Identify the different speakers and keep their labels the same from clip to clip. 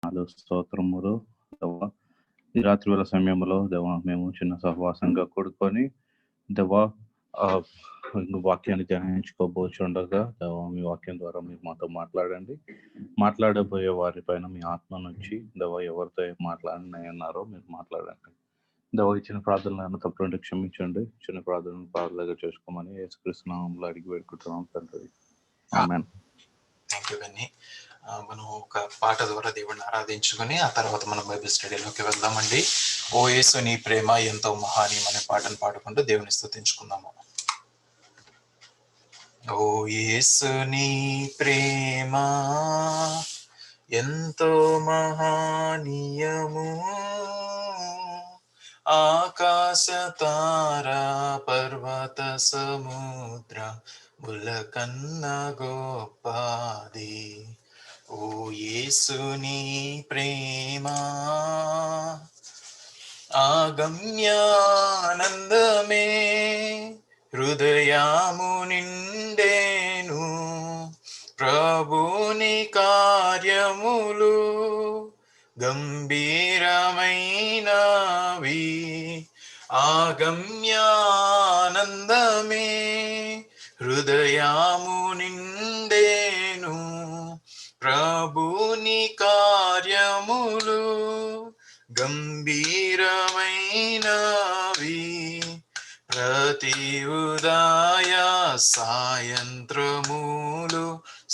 Speaker 1: స్తోత్రములు దేవా. ఈ రాత్రి వేళ సమయంలో దేవా మేము చిన్న సహవాసంగా కూడుకొని దేవా వాక్యాన్ని ధ్యానించుకోబోచుండగా దేవా మీ వాక్యం ద్వారా మీరు మాతో మాట్లాడండి. మాట్లాడబోయే వారి పైన మీ ఆత్మ నుంచి దేవా ఎవరితో మాట్లాడినాయన్నారో మీరు మాట్లాడండి. దేవా ఇచ్చిన ప్రార్థనలను తప్పుంటే క్షమించండి. చిన్న ప్రార్థనలు ప్రార్థనగా చేసుకోమని యేసుక్రీస్తు నామములో అడిగి పెట్టుకుంటున్నాం తండ్రి. ఆమేన్.
Speaker 2: Thank you Benny. మనం ఒక పాట ద్వారా దేవుడిని ఆరాధించుకొని ఆ తర్వాత మనం బైబిల్ స్టడీలోకి వెళ్దామండి. ఓ యేసు నీ ప్రేమ ఎంతో మహానీయం అనే పాటను పాడుకుంటూ దేవుని స్తుతించుకుందాము. ఓ యేసు నీ ప్రేమ ఎంతో మహానీయము, ఆకాశ తార పర్వత సముద్ర ములకన్న గొప్పది. ఓ యేసుని ప్రేమ ఆగమ్యానందమే హృదయాము నిండేను, ప్రభుని కార్యములు గంభీరమైనవి. ఆగమ్యానందమే హృదయాము నిండేను, ప్రభుని కార్యములు గంభీరమైనవి. ప్రతి ఉదయ సాయంత్రములు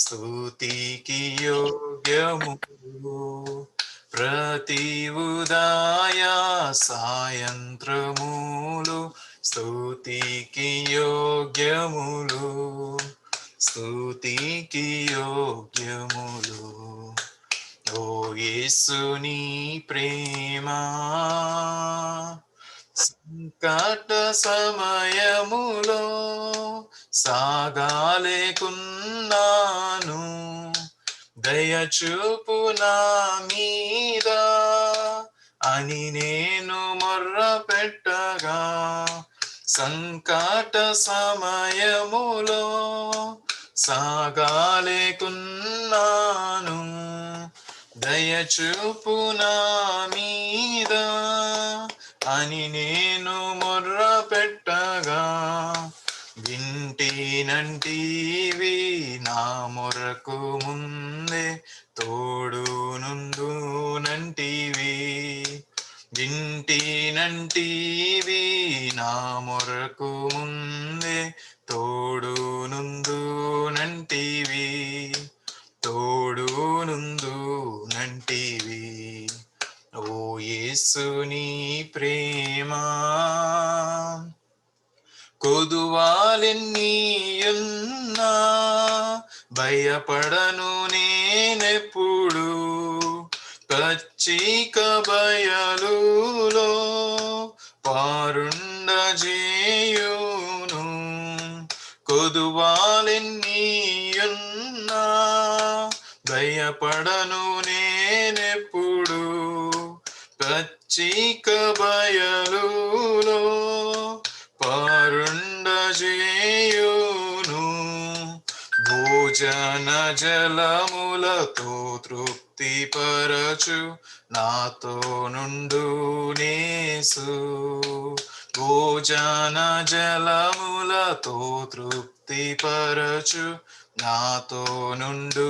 Speaker 2: స్తుతికి యోగ్యములు, ప్రతి ఉదయ సాయంత్రములు స్తుతికి యోగ్యములు, స్తుతికి యోగ్యములు. ఓ యేసుని ప్రేమ సంకట సమయములో సాగాలేకున్నాను, దయచూపు నా మీద అని నేను మొర్ర పెట్టగా. సంకట సమయములో సాగాలేకున్నాను, దయచూపు నా మీద అని నేను మొర్ర పెట్టగా. వింటినంటివి నా మొరకు ముందే తోడునుండు నంటివి, వింటినంటివి నా మొరకు ముందే తోడునుండు నంటివి, తోడునుందు నంటివి. ఓ యేసుని ప్రేమ కొదువాలెన్నీయున్నా భయపడను నేనెప్పుడు, పచ్చిక బయలులో పారుండజేయును. కొదువాలెన్నీయున్నా భయపడను నేనెప్పుడు, పచ్చిక బయలులో పారుండజేయును. భోజన జలములతో తృప్తిపరచు నాతో నుండు నేసు, భోజన జలములతో తృప్తిపరచు నాతో నుండు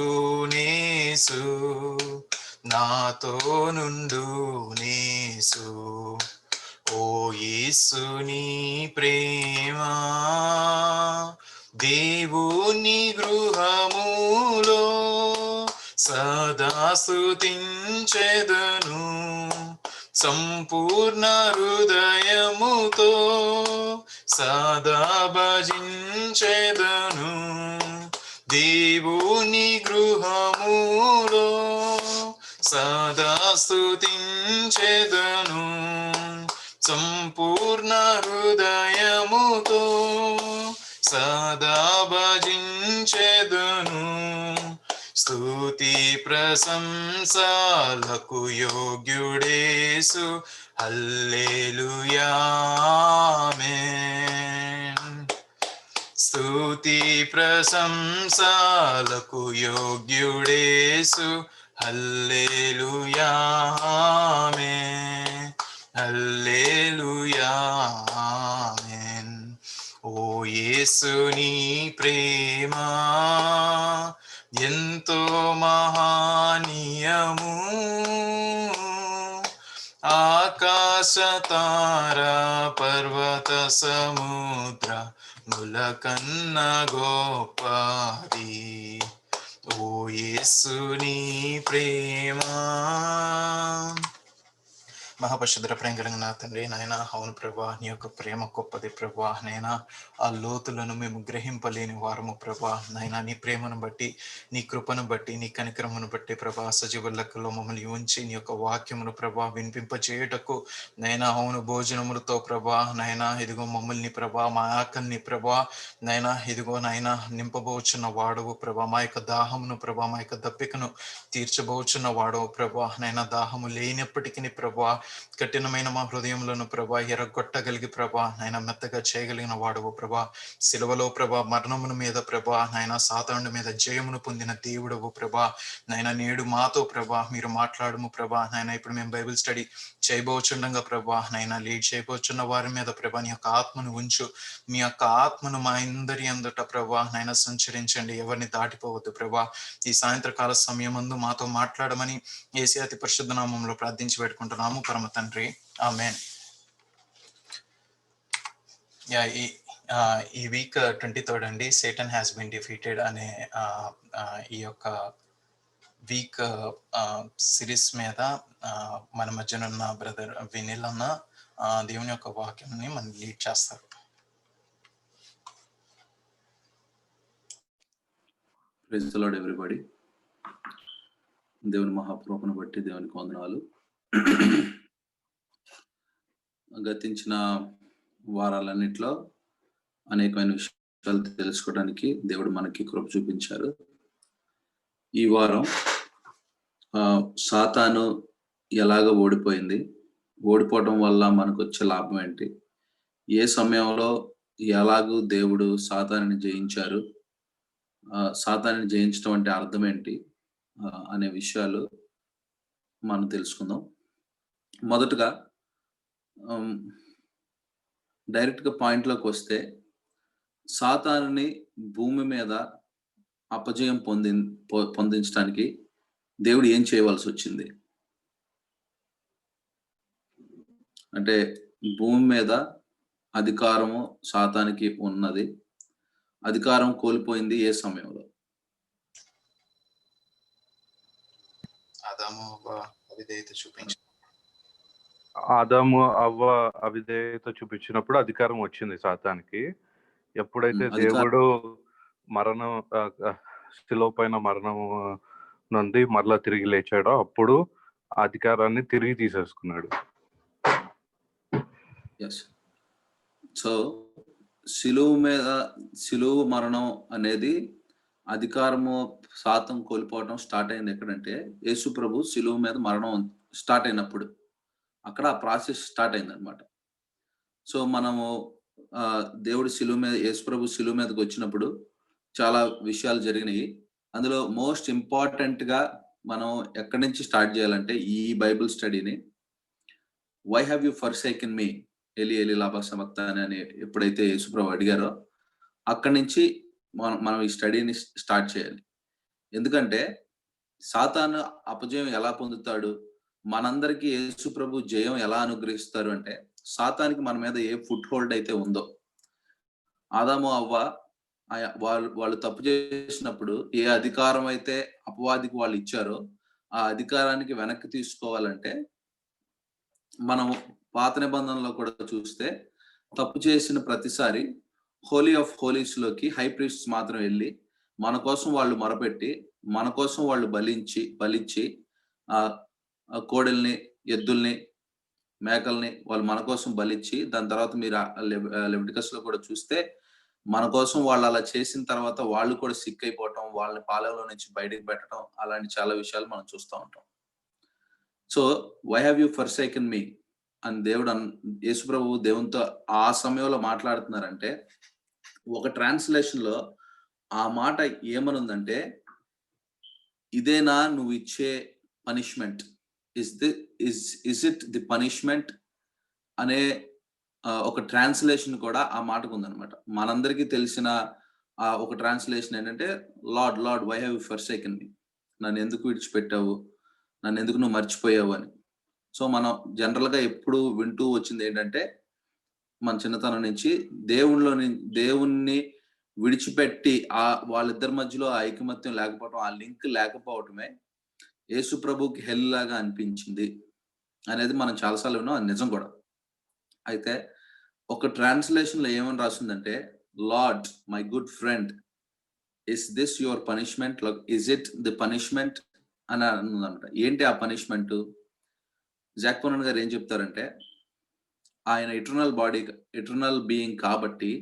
Speaker 2: నేసు, నాతో నుండు నేసు. ఓ యేసుని ప్రేమ దేవుని గృహములో సదా స్తుతించెదను, సంపూర్ణ హృదయముతో సదా భజించెదను. దేవుని గృహములో సదా స్తుతించెదను, సంపూర్ణ హృదయముతో సదా భజించెదను. స్తుతి ప్రశంసలకు యోగ్యుడేసు, హల్లెలూయా ఆమేన్. స్తుతి ప్రశంసలకు యోగ్యుడేసు, హల్లెలూయా ఆమేన్, హల్లెలూయా ఆమేన్. ఓ యేసుని ప్రేమ ఎంతో మహానీయము, ఆకాశ తార పర్వత సముద్ర ములకన్న గోపది. ఓ యేసుని ప్రేమ. మహాపరిశుద్ధ ప్రేమ కలిగిన నా తండ్రి, నాయన అవును ప్రభా, నీ యొక్క ప్రేమ గొప్పది ప్రభా. నైనా ఆ లోతులను మేము గ్రహింపలేని వారము ప్రభా. నైనా నీ ప్రేమను బట్టి, నీ కృపను బట్టి, నీ కనికరమును బట్టి ప్రభా, సజీవ లెక్కలో మమ్మల్ని ఉంచి నీ యొక్క వాక్యమును ప్రభా వినిపింపచేయుటకు నైనా అవును భోజనములతో ప్రభా, నైనా ఇదిగో మమ్మల్ని ప్రభా, మా ఆకలిని ప్రభా నైనా ఇదిగో నైనా నింపబోచున్న వాడవు ప్రభా. మా యొక్క దాహమును ప్రభా, మా యొక్క దప్పికను తీర్చబోచున్న వాడవు ప్రభా. నైనా దాహము లేనప్పటికీ ప్రభా, కఠినమైన మా హృదయములను ప్రభా ఎరగొట్టగలిగి ప్రభా నాయన మెత్తగా చేయగలిగిన వాడవు ప్రభా. సిలువలో ప్రభా మరణమును మీద ప్రభా నాయన సాతానుడి మీద జయమును పొందిన దేవుడవు ప్రభా. నాయన నేడు మాతో ప్రభా మీరు మాట్లాడము ప్రభా. నాయన ఇప్పుడు మేము బైబిల్ స్టడీ చేయబోచుండగా ప్రభా నాయన లీడ్ చేయబోచున్న వారి మీద ప్రభా నీ యొక్క ఆత్మను ఉంచు. మీ యొక్క ఆత్మను మా అందరి అందుట ప్రభా నాయన సంచరించండి, ఎవరిని దాటిపోవద్దు ప్రభా. ఈ సాయంత్రకాల సమయమందు మాతో మాట్లాడమని యేసు అతి పరిశుద్ధ నామములో ప్రార్థించి పెట్టుకుంటున్నాము పరమ తండ్రి, ఆమేన్. ఈ వీక్ 23rd అండి, సేటన్ హ్యాస్ బీన్ డిఫీటెడ్ అనే ఈ యొక్క వీక్ సిరీస్ మీద మన మధ్యన ఉన్న బ్రదర్ వినిల్ అన్న దేవుని యొక్క వాక్యాన్ని మనం లీడ్ చేస్తారు.
Speaker 3: Praise the lord everybody. దేవుని మహాప్రభుని బట్టి దేవునికి వందనాలు. గతించిన వారాలన్నిట్లో అనేకమైన విషయాలు తెలుసుకోవడానికి దేవుడు మనకి కృప చూపించారు. ఈ వారం సాతాను ఎలాగ ఓడిపోయింది, ఓడిపోవడం వల్ల మనకు వచ్చే లాభం ఏంటి, ఏ సమయంలో ఎలాగూ దేవుడు సాతానుని జయించారు, సాతానుని జయించడం అంటే అర్థం ఏంటి అనే విషయాలు మనం తెలుసుకుందాం. మొదటగా డైరెక్ట్గా పాయింట్లోకి వస్తే, సాతానుని భూమి మీద అపజయం పొందించడానికి దేవుడు ఏం చేయవలసి వచ్చింది అంటే, భూమి మీద అధికారము సాతానికి ఉన్నది. అధికారం కోల్పోయింది ఏ సమయంలో?
Speaker 1: ఆదాము అవ్వ అవిధేయత చూపించినప్పుడు అధికారం వచ్చింది సాతానికి. ఎప్పుడైతే దేవుడు మరణం శిలువ పైన మరణం నుండి మరలా తిరిగి లేచాడో అప్పుడు ఆ అధికారాన్ని తిరిగి తీసేసుకున్నాడు.
Speaker 3: సో శిలువ మరణం అనేది అధికారము శాతం కోల్పోవడం స్టార్ట్ అయింది ఎక్కడంటే, యేసు ప్రభు శిలువ మీద మరణం స్టార్ట్ అయినప్పుడు అక్కడ ఆ ప్రాసెస్ స్టార్ట్ అయింది అనమాట. సో మనము దేవుడు శిలువ మీద, యేసు ప్రభు శిలువ మీదకి వచ్చినప్పుడు చాలా విషయాలు జరిగినాయి. అందులో మోస్ట్ ఇంపార్టెంట్ గా మనం ఎక్కడి నుంచి స్టార్ట్ చేయాలంటే, ఈ బైబిల్ స్టడీని why have you forsaken me ఎలి ఎలి లాబా సబక్తాని అని ఎప్పుడైతే యేసుప్రభు అడిగారో అక్కడి నుంచి మనం ఈ స్టడీని స్టార్ట్ చేయాలి. ఎందుకంటే సాతాను అపజయం ఎలా పొందుతాడు, మనందరికీ యేసుప్రభు జయం ఎలా అనుగ్రహిస్తారు అంటే, సాతానికి మన మీద ఏ ఫుట్ హోల్డ్ అయితే ఉందో, ఆదాము అవ్వ వాళ్ళు తప్పు చేసినప్పుడు ఏ అధికారం అయితే అపవాదికి వాళ్ళు ఇచ్చారో ఆ అధికారానికి వెనక్కి తీసుకోవాలంటే, మనం పాత నిబంధనలో కూడా చూస్తే తప్పు చేసిన ప్రతిసారి హోలీ ఆఫ్ హోలీస్ లోకి హై ప్రీస్ట్స్ మాత్రం వెళ్ళి మన కోసం వాళ్ళు మొరపెట్టి, మన కోసం వాళ్ళు బలిచ్చి ఆ కోడెల్ని, ఎద్దుల్ని, మేకల్ని వాళ్ళు మన కోసం బలిచ్చి, దాని తర్వాత మీరు లెవిటికస్ లో కూడా చూస్తే మన కోసం వాళ్ళు అలా చేసిన తర్వాత వాళ్ళు కూడా సిక్ అయిపోవటం, వాళ్ళని పాలెంలో నుంచి బయటకు పెట్టడం, అలాంటి చాలా విషయాలు మనం చూస్తూ ఉంటాం. So why have you forsaken me అని దేవుడు యేసుప్రభు దేవునితో ఆ సమయంలో మాట్లాడుతున్నారంటే, ఒక ట్రాన్స్లేషన్ లో ఆ మాట ఏమనుందంటే, ఇదేనా నువ్వు ఇచ్చే punishment? Is it the punishment అనే ఒక ట్రాన్స్లేషన్ కూడా ఆ మాటకు ఉందన్నమాట. మనందరికీ తెలిసిన ఒక ట్రాన్స్లేషన్ ఏంటంటే, Lord Lord why have you forsaken me? నన్ను ఎందుకు విడిచిపెట్టావు, నన్ను ఎందుకు నువ్వు మర్చిపోయావు అని. సో మనం జనరల్ గా ఎప్పుడు వింటూ వచ్చింది ఏంటంటే, మన చిన్నతనం నుంచి దేవుణ్ణి విడిచిపెట్టి వాళ్ళిద్దరి మధ్యలో ఆ ఐకమత్యం లేకపోవటం, ఆ లింక్ లేకపోవటమే యేసు ప్రభుకి హెల్ లాగా అనిపించింది అనేది మనం చాలాసార్లు విన్నాం. అది నిజం కూడా. అయితే ఒక ట్రాన్స్లేషన్ లో ఏమని రాస్తుందంటే, Lord my good friend, is this your punishment? Is it the punishment అని అన్నమాట. ఏంటి ఆ పనిష్మెంట్? జాక్ పోనన్ గారు ఏం చెప్తారంటే, ఆయన ఎటర్నల్ బీయింగ్ కాబట్టి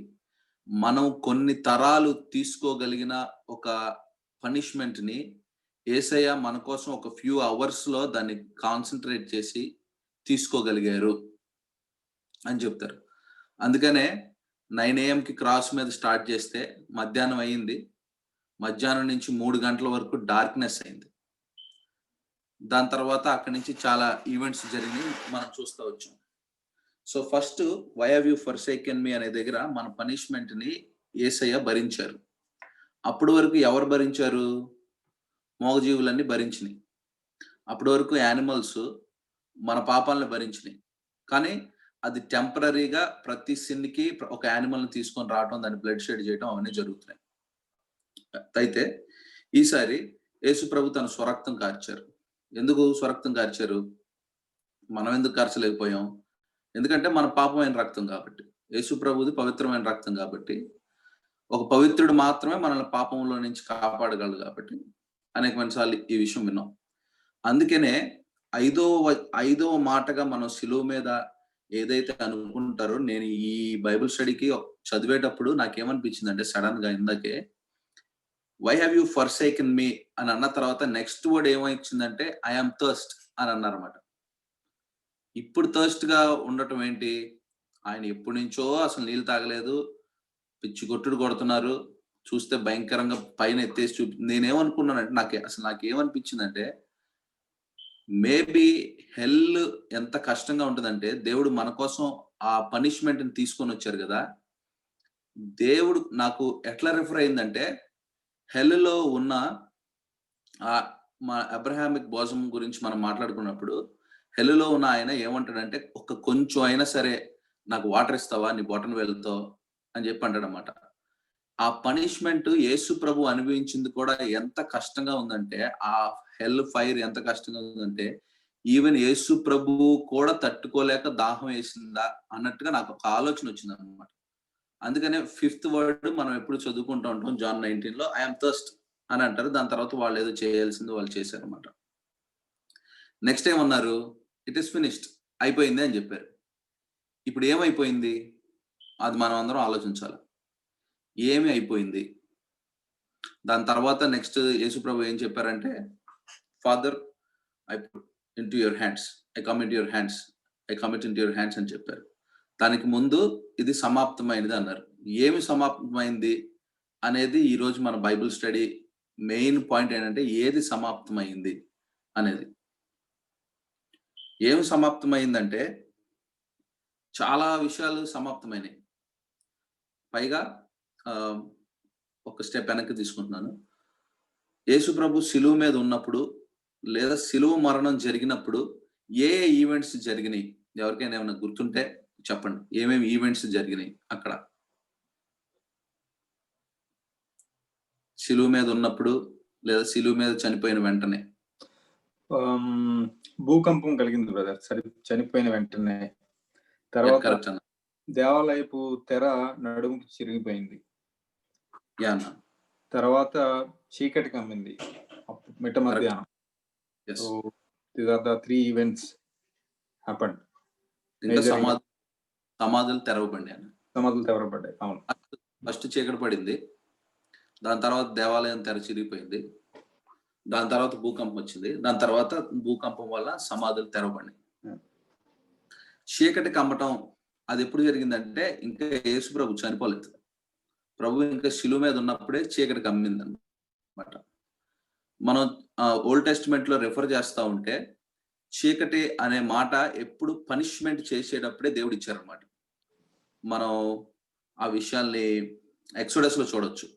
Speaker 3: మనం కొన్ని తరాలు తీసుకోగలిగిన ఒక పనిష్మెంట్ ని యేసయ్య మన కోసం ఒక ఫ్యూ అవర్స్ లో దాన్ని కాన్సన్ట్రేట్ చేసి తీసుకోగలిగారు అని చెప్తారు. అందుకనే 9 AM కి క్రాస్ మీద స్టార్ట్ చేస్తే మధ్యాహ్నం అయింది, మధ్యాహ్నం నుంచి 3 గంటల వరకు డార్క్నెస్ అయింది. దాని తర్వాత అక్కడి నుంచి చాలా ఈవెంట్స్ జరిగి మనం చూస్తూ వచ్చాం. So first why have you forsaken me అనే దగ్గర మన పనిష్మెంట్ ని యేసయ్య భరించారు. అప్పటి వరకు ఎవరు భరించారు? మోగజీవులన్నీ భరించినాయి. అప్పటి వరకు యానిమల్స్ మన పాపాలను భరించినాయి. కానీ అది టెంపరీగా ప్రతి సిన్కి ఒక యానిమల్ని తీసుకొని రావటం, దాన్ని బ్లడ్ షెడ్ చేయడం అవన్నీ జరుగుతున్నాయి. అయితే ఈసారి యేసు ప్రభు తన స్వరక్తం కార్చారు. ఎందుకు స్వరక్తం కార్చారు? మనం ఎందుకు కార్చలేకపోయాం? ఎందుకంటే మన పాపమైన రక్తం కాబట్టి. యేసు ప్రభుది పవిత్రమైన రక్తం కాబట్టి, ఒక పవిత్రుడు మాత్రమే మనల్ని పాపంలో నుంచి కాపాడగలడు కాబట్టి అనేకమైన సార్లు ఈ విషయం విన్నాం. అందుకనే ఐదవ మాటగా మనం శిలువ మీద ఏదైతే అనుకుంటారో, నేను ఈ బైబిల్ స్టడీకి చదివేటప్పుడు నాకేమనిపించింది అంటే, సడన్ గా ఇందాకే why have you forsaken me అని అన్న తర్వాత నెక్స్ట్ వర్డ్ ఏమొచ్చిందంటే, ఐ ఆమ్ థర్స్ట్ అని అన్నారన్నమాట. ఇప్పుడు థర్స్ట్ గా ఉండటం ఏంటి? ఆయన ఎప్పటి నుంచో అసలు నీళ్ళు తాగలేదు, పిచ్చి కొట్టుడు కొడుతున్నారు, చూస్తే భయంకరంగా పైన ఎత్తేసి నేనేమనుకున్నానంటే, నాకేమనిపించిందంటే, మేబీ హెల్ ఎంత కష్టంగా ఉంటుందంటే, దేవుడు మన కోసం ఆ పనిష్మెంట్ ని తీసుకొని వచ్చారు కదా. దేవుడు నాకు ఎట్లా రిఫర్ అయిందంటే, హెల్లో ఉన్న మా అబ్రహామిక్ బోజం గురించి మనం మాట్లాడుకున్నప్పుడు, హెల్లో ఉన్న ఆయన ఏమంటాడంటే, ఒక కొంచెం అయినా సరే నాకు వాటర్ ఇస్తావా నీ బొటన్ వేలుతో అని చెప్పి అంటాడనమాట. ఆ పనిష్మెంట్ యేసు ప్రభు అనుభవించింది కూడా ఎంత కష్టంగా ఉందంటే, ఆ హెల్ ఫైర్ ఎంత కష్టంగా ఉందంటే, ఈవెన్ యేసు ప్రభు కూడా తట్టుకోలేక దాహం వేసిందా అన్నట్టుగా నాకు ఒక ఆలోచన వచ్చింది అనమాట. అందుకనే 5th వర్డ్ మనం ఎప్పుడు చదువుకుంటూ ఉంటాం, John 19 లో ఐఎమ్ థర్స్ట్ అని అంటారు. దాని తర్వాత వాళ్ళు ఏదో చేయాల్సింది వాళ్ళు చేశారు అనమాట. నెక్స్ట్ ఏమన్నారు? ఇట్ ఈస్ ఫినిష్డ్, అయిపోయింది అని చెప్పారు. ఇప్పుడు ఏమైపోయింది? అది మనం అందరం ఆలోచించాలి. ఏమి అయిపోయింది? దాని తర్వాత నెక్స్ట్ యేసు ప్రభు ఏం చెప్పారంటే, father I put into your hands, I commit your hands, I commit into your hands అని చెప్పారు. దానికి ముందు ఇది సమాప్తమైనది అన్నారు. ఏమి సమాప్తమైంది అనేది ఈ రోజు మన బైబిల్ స్టడీ మెయిన్ పాయింట్ ఏంటంటే, ఏది సమాప్తమైంది అనేది. ఏమి సమాప్తమైందంటే, చాలా విషయాలు సమాప్తమైనవి. పైగా ఒక స్టెప్ వెనక్కి తీసుకుంటున్నాను. యేసు ప్రభు శిలువ మీద ఉన్నప్పుడు లేదా శిలువ మరణం జరిగినప్పుడు ఏ ఈవెంట్స్ జరిగినాయి? ఎవరికైనా ఏమైనా గుర్తుంటే చెప్పండి. ఏమేమి ఈవెంట్స్ జరిగినాయి అక్కడ శిలువ మీద ఉన్నప్పుడు లేదా శిలువ మీద చనిపోయిన వెంటనే?
Speaker 4: భూకంపం కలిగింది బ్రదర్ చనిపోయిన వెంటనే. తర్వాత దేవాలయపు తెర నడుముకి చిరిగిపోయింది. తర్వాత చీకటి కమ్మింది మిట్ట మధ్యాహ్నం. So these are the 3 events happened.
Speaker 3: సమాధులు తెరవబడ్డాయి.
Speaker 4: అవును.
Speaker 3: ఫస్ట్ చీకటి పడింది, దాని తర్వాత దేవాలయం తెర చిరిగిపోయింది, దాని తర్వాత భూకంపం వచ్చింది, దాని తర్వాత భూకంపం వల్ల సమాధులు తెరవబడినాయి. చీకటి కమ్మటం అది ఎప్పుడు జరిగిందంటే, ఇంకా యేసు ప్రభు చనిపోలేదు. ప్రభు ఇంకా శిలువ మీద ఉన్నప్పుడే చీకటి కమ్మింది అన్నమాట. మనం ఓల్డ్ టెస్టిమెంట్ లో రెఫర్ చేస్తా ఉంటే చీకటి అనే మాట ఎప్పుడు పనిష్మెంట్ చేసేటప్పుడే దేవుడు ఇచ్చారనమాట. మనం ఆ విషయాల్ని ఎక్సోడస్ లో చూడొచ్చు.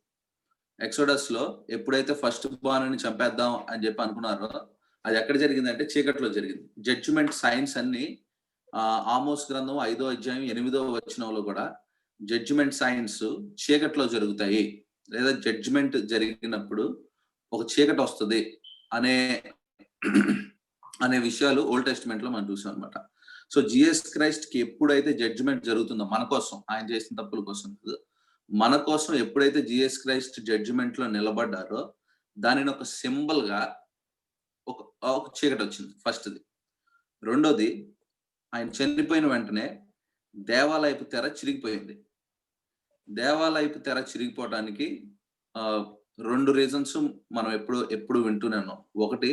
Speaker 3: ఎక్సోడస్ లో ఎప్పుడైతే ఫస్ట్ బార్న్ చంపేద్దాం అని చెప్పి అనుకున్నారో అది ఎక్కడ జరిగిందంటే చీకట్లో జరిగింది. జడ్జిమెంట్ సైన్స్ అన్ని ఆమోస్ గ్రంథం 5వ అధ్యాయం 8వ వచనంలో కూడా జడ్జిమెంట్ సైన్స్ చీకట్లో జరుగుతాయి, లేదా జడ్జిమెంట్ జరిగినప్పుడు ఒక చీకటి వస్తుంది అనే విషయాలు ఓల్డ్ టెస్టిమెంట్ లో మనం చూసాం అనమాట. సో జీసస్ క్రైస్ట్ కి ఎప్పుడైతే జడ్జిమెంట్ జరుగుతుందో మన కోసం, ఆయన చేసిన తప్పుల కోసం, మన కోసం ఎప్పుడైతే జీసస్ క్రైస్ట్ జడ్జిమెంట్ లో నిలబడ్డారో దానిని ఒక సింబల్ గా ఒక చీకటి వచ్చింది ఫస్ట్ది. రెండోది, ఆయన చనిపోయిన వెంటనే దేవాలయపు తెర చిరిగిపోయింది. దేవాలయపు తెర చిరిగిపోవడానికి 2 రీజన్స్ మనం ఎప్పుడు వింటూనే ఉన్నాం. ఒకటి,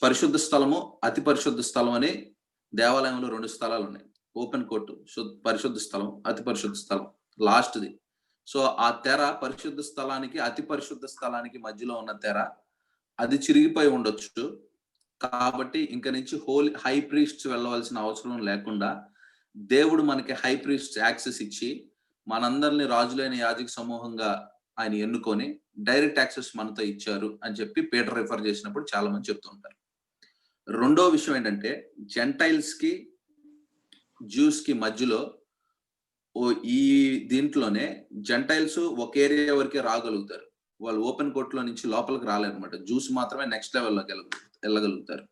Speaker 3: పరిశుద్ధ స్థలము, అతి పరిశుద్ధ స్థలం అని దేవాలయంలో 2 స్థలాలు ఉన్నాయి. ఓపెన్ కోర్టు, పరిశుద్ధ స్థలం, అతి పరిశుద్ధ స్థలం లాస్ట్ది. సో ఆ తెర పరిశుద్ధ స్థలానికి అతి పరిశుద్ధ స్థలానికి మధ్యలో ఉన్న తెర అది చిరిగిపోయి ఉండొచ్చు. కాబట్టి ఇంక నుంచి హై ప్రీస్ట్స్ వెళ్ళవలసిన అవసరం లేకుండా దేవుడు మనకి హై ప్రీస్ట్ యాక్సెస్ ఇచ్చి మనందరినీ రాజులైన యాజక సమూహంగా ఆయన ఎన్నుకొని డైరెక్ట్ యాక్సెస్ మనతో ఇచ్చారు అని చెప్పి పీటర్ రిఫర్ చేసినప్పుడు చాలా మంది చెప్తూ ఉంటారు. రెండో విషయం ఏంటంటే, జెంటైల్స్ కి జ్యూస్ కి మధ్యలో ఈ దీంట్లోనే జెంటైల్స్ ఒక ఏరియా వరకే రాగలుగుతారు. వాళ్ళు ఓపెన్ కోర్టులో నుంచి లోపలికి రాలేరు అనమాట. జ్యూస్ మాత్రమే నెక్స్ట్ లెవెల్లోకి వెళ్ళగలుగుతారు.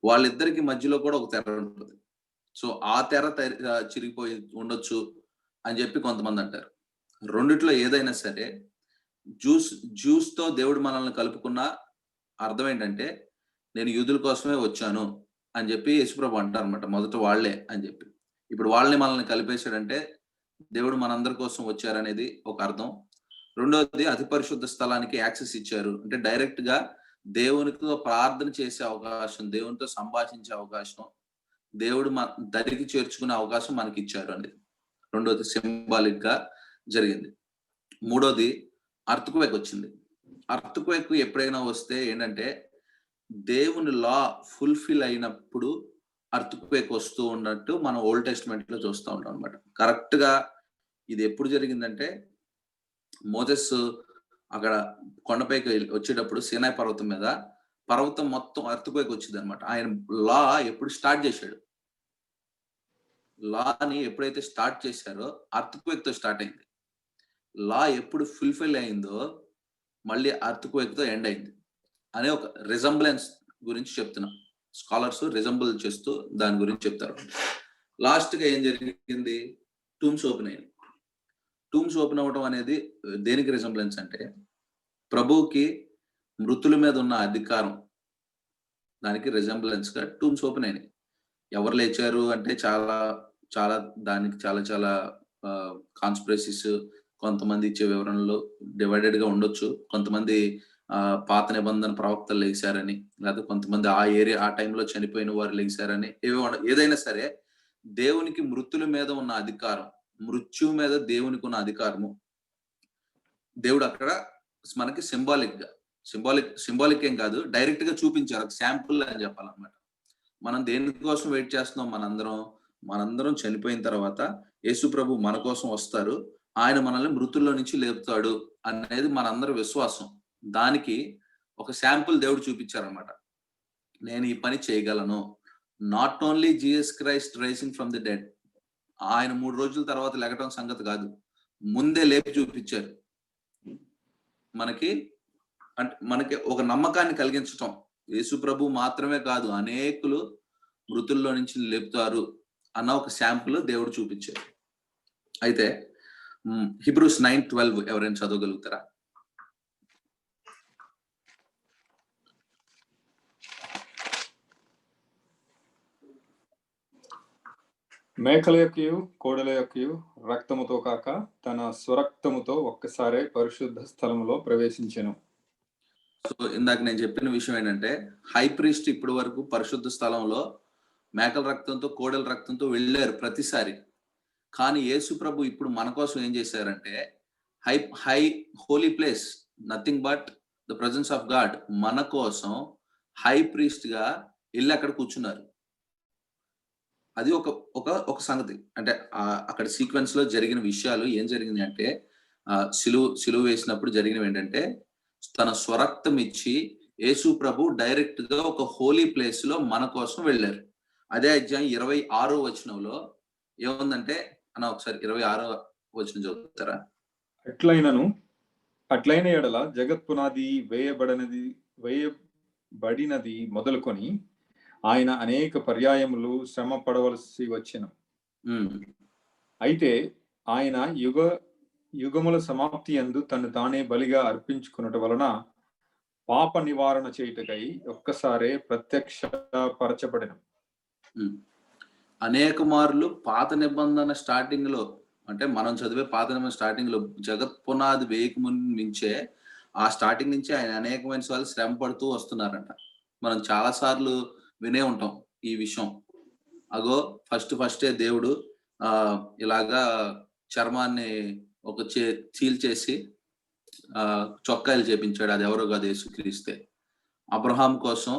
Speaker 3: వాళ్ళిద్దరికి మధ్యలో కూడా ఒక తెర ఉంటుంది. సో ఆ తెర చిరిగిపోయి ఉండొచ్చు అని చెప్పి కొంతమంది అంటారు. రెండిట్లో ఏదైనా సరే జ్యూస్ తో దేవుడు మనల్ని కలుపుకున్న అర్థం ఏంటంటే, నేను యూదుల కోసమే వచ్చాను అని చెప్పి యేసుప్రభు అంటారు అనమాట. మొదట వాళ్లే అని చెప్పి, ఇప్పుడు వాళ్ళని మనల్ని కలిపేశాడంటే దేవుడు మనందరి కోసం వచ్చారనేది ఒక అర్థం. రెండోది, అతి పరిశుద్ధ స్థలానికి యాక్సెస్ ఇచ్చారు అంటే డైరెక్ట్ గా దేవునితో ప్రార్థన చేసే అవకాశం, దేవునితో సంభాషించే అవకాశం, దేవుడు దరికి చేర్చుకునే అవకాశం మనకి ఇచ్చారు అనేది రెండోది సింబాలిక్ గా జరిగింది. మూడోది, అర్త్క్వేక్ వచ్చింది. అర్త్క్వేక్ ఎప్పుడైనా వస్తే ఏంటంటే, దేవుని లా ఫుల్ఫిల్ అయినప్పుడు అర్త్క్వేక్ వస్తూ ఉన్నట్టు మనం ఓల్డ్ టెస్టిమెంట్ లో చూస్తూ ఉంటాం అనమాట. కరెక్ట్ గా ఇది ఎప్పుడు జరిగిందంటే, మోసెస్ అక్కడ కొండపైకి వచ్చేటప్పుడు సీనాయి పర్వతం మీద పర్వతం మొత్తం అర్త్క్వేక్ వచ్చింది అనమాట. ఆయన లా ఎప్పుడు స్టార్ట్ చేశాడు, లాని ఎప్పుడైతే స్టార్ట్ చేశారో అర్త్క్వేక్ తో స్టార్ట్ అయింది. లా ఎప్పుడు ఫుల్ఫిల్ అయిందో మళ్ళీ అర్త్క్వేక్ తో ఎండ్ అయింది అనే ఒక రిజంబ్లెన్స్ గురించి చెప్తున్నాం. స్కాలర్స్ రిజంబుల్ చేస్తూ దాని గురించి చెప్తారు. లాస్ట్ గా ఏం జరిగింది, టూమ్స్ ఓపెన్ అయింది. టూమ్స్ ఓపెన్ అవ్వడం అనేది దేనికి రిజంబ్లెన్స్ అంటే, ప్రభువుకి మృతుల మీద ఉన్న అధికారం, దానికి రిజంబ్లెన్స్ గా టూమ్స్ ఓపెన్ అయినాయి. ఎవరు లేచారు అంటే చాలా దానికి చాలా కాన్స్పిరసీస్, కొంతమంది ఇచ్చే వివరణలో డివైడెడ్ గా ఉండొచ్చు. కొంతమంది పాత నిబంధన ప్రవక్తలు లేచారని, లేదా కొంతమంది ఆ టైంలో చనిపోయిన వారు లేచారని, ఏదైనా సరే దేవునికి మృతుల మీద ఉన్న అధికారం, మృత్యువు మీద దేవునికి ఉన్న అధికారము దేవుడు అక్కడ మనకి సింబాలిక్ ఏం కాదు, డైరెక్ట్ గా చూపించారు. శాంపుల్ అని చెప్పాలన్నమాట. మనం దేనికోసం వెయిట్ చేస్తున్నాం, మనందరం చనిపోయిన తర్వాత యేసు ప్రభు మన కోసం వస్తారు, ఆయన మనల్ని మృతుల్లో నుంచి లేపుతాడు అనేది మనందరి విశ్వాసం. దానికి ఒక శాంపుల్ దేవుడు చూపించారనమాట. నేను ఈ పని చేయగలను. Not only Jesus Christ rising from the dead, ఆయన 3 రోజుల తర్వాత లెగటం సంగతి కాదు, ముందే లేపి చూపించారు. మనకి ఒక నమ్మకాన్ని కలిగించటం, యేసు ప్రభు మాత్రమే కాదు అనేకులు మృతుల్లో నుంచి లేపుతారు అన్న ఒక శాంపుల్ దేవుడు చూపించారు. అయితే హీబ్రూస్ 9:12 ఎవరైనా చదవగలుగుతారా?
Speaker 4: మేకల యొక్కయు కోడల యొక్కయు రక్తముతో కాక తన స్వరక్తముతో ఒక్కసారే పరిశుద్ధ స్థలములో ప్రవేశించెను.
Speaker 3: సో ఇందాక నేను చెప్పిన విషయం ఏంటంటే, హై ప్రీస్ట్ ఇప్పటి వరకు పరిశుద్ధ స్థలంలో మేకల రక్తంతో కోడల రక్తంతో వెళ్ళారు ప్రతిసారి. కానీ యేసు ప్రభు ఇప్పుడు మన కోసం ఏం చేశారంటే, high holy place, nothing but the presence of God మన కోసం హై ప్రీస్ట్ గా వెళ్ళి అక్కడ కూర్చున్నారు. అది ఒక ఒక ఒక సంగతి. అంటే అక్కడ సీక్వెన్స్ లో జరిగిన విషయాలు ఏం జరిగింది అంటే, సిలువ వేసినప్పుడు జరిగినవి ఏంటంటే, తన స్వరక్తం ఇచ్చి యేసు ప్రభు డైరెక్ట్ గా ఒక హోలీ ప్లేస్ లో మన కోసం వెళ్ళారు. అదే అధ్యాయం 26వ వచనంలో ఏముందంటే, అన్న ఒకసారి 26వ వచనం చదువుతారా?
Speaker 4: అట్లైన ఎడల జగత్ పునాది వేయబడినది మొదలుకొని ఆయన అనేక పర్యాయములు శ్రమ పడవలసి వచ్చిన. అయితే ఆయన యుగముల సమాప్తి యందు తను తానే బలిగా అర్పించుకున్నట వలన పాప నివారణ చేయుటకై ఒక్కసారే ప్రత్యక్షపరచబడిన.
Speaker 3: అనేక మార్లు పాత నిబంధన స్టార్టింగ్ లో, అంటే మనం చదివే పాత నిబంధన స్టార్టింగ్ లో జగత్ పునాది వేయక ముందే ఆ స్టార్టింగ్ నుంచి ఆయన అనేకమైన సార్లు శ్రమ పడుతూ వస్తున్నారంట. మనం చాలా సార్లు వినే ఉంటాం ఈ విషయం. అగో ఫస్టే దేవుడు ఇలాగా చర్మాన్ని ఒక చీల్చేసి చొక్కాయలు చేపించాడు. అది ఎవరో కాదు, యేసుక్రీస్తే. అబ్రహాం కోసం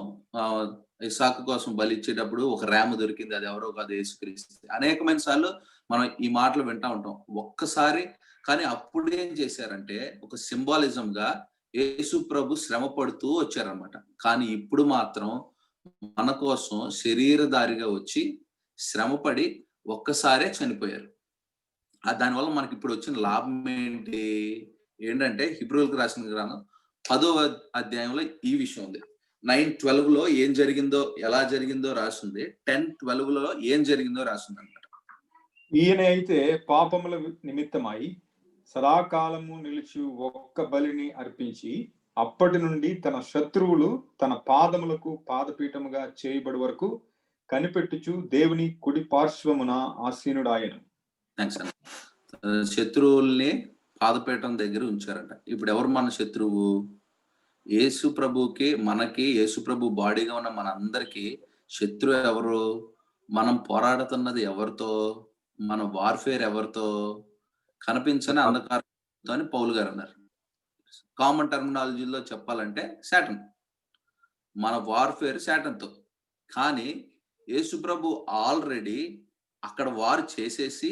Speaker 3: ఇసాకు కోసం బలి ఇచ్చేటప్పుడు ఒక ర్యామ్ దొరికింది, అది ఎవరో కాదు, యేసుక్రీస్తే. అనేకమైన సార్లు మనం ఈ మాటలు వింటా ఉంటాం. ఒక్కసారి కానీ అప్పుడు ఏం చేశారంటే, ఒక సింబాలిజం గా యేసు ప్రభు శ్రమ పడుతూ వచ్చారనమాట. కానీ ఇప్పుడు మాత్రం మన కోసం శరీరధారిగా వచ్చి శ్రమపడి ఒక్కసారే చనిపోయారు. దానివల్ల మనకి ఇప్పుడు వచ్చిన లాభం ఏంటంటే హెబ్రీయులకు రాసిన గ్రంథం 10వ అధ్యాయంలో ఈ విషయం ఉంది. 9:12 లో ఏం జరిగిందో, ఎలా జరిగిందో రాసింది. 10:12 లో ఏం జరిగిందో రాసింది అనమాట.
Speaker 4: ఈయన అయితే పాపముల నిమిత్తమై సదాకాలము నిలిచి ఒక్క బలిని అర్పించి అప్పటి నుండి తన శత్రువులు తన పాదములకు పాదపీఠముగా చేయబడి వరకు కనిపెట్టుచు దేవుని కుడి పార్శ్వమున ఆసీనుడాయను.
Speaker 3: థాంక్స్ అన్న. శత్రువుల్ని పాదపీఠం దగ్గర ఉంచారంట. ఇప్పుడు ఎవరు మన శత్రువు? యేసు ప్రభుకి, మనకి, యేసు ప్రభు బాడీగా ఉన్న మన అందరికి శత్రువు ఎవరు? మనం పోరాడుతున్నది ఎవరితో? మన వార్ఫేర్ ఎవరితో? కనిపించని అంధకారంతో అని పౌలు గారు అన్నారు. కామన్ టర్మినాలజీలో చెప్పాలంటే శాటన్. మన వార్ఫేర్ శాటన్తో. కానీ యేసు ప్రభు ఆల్రెడీ అక్కడ వారు చేసేసి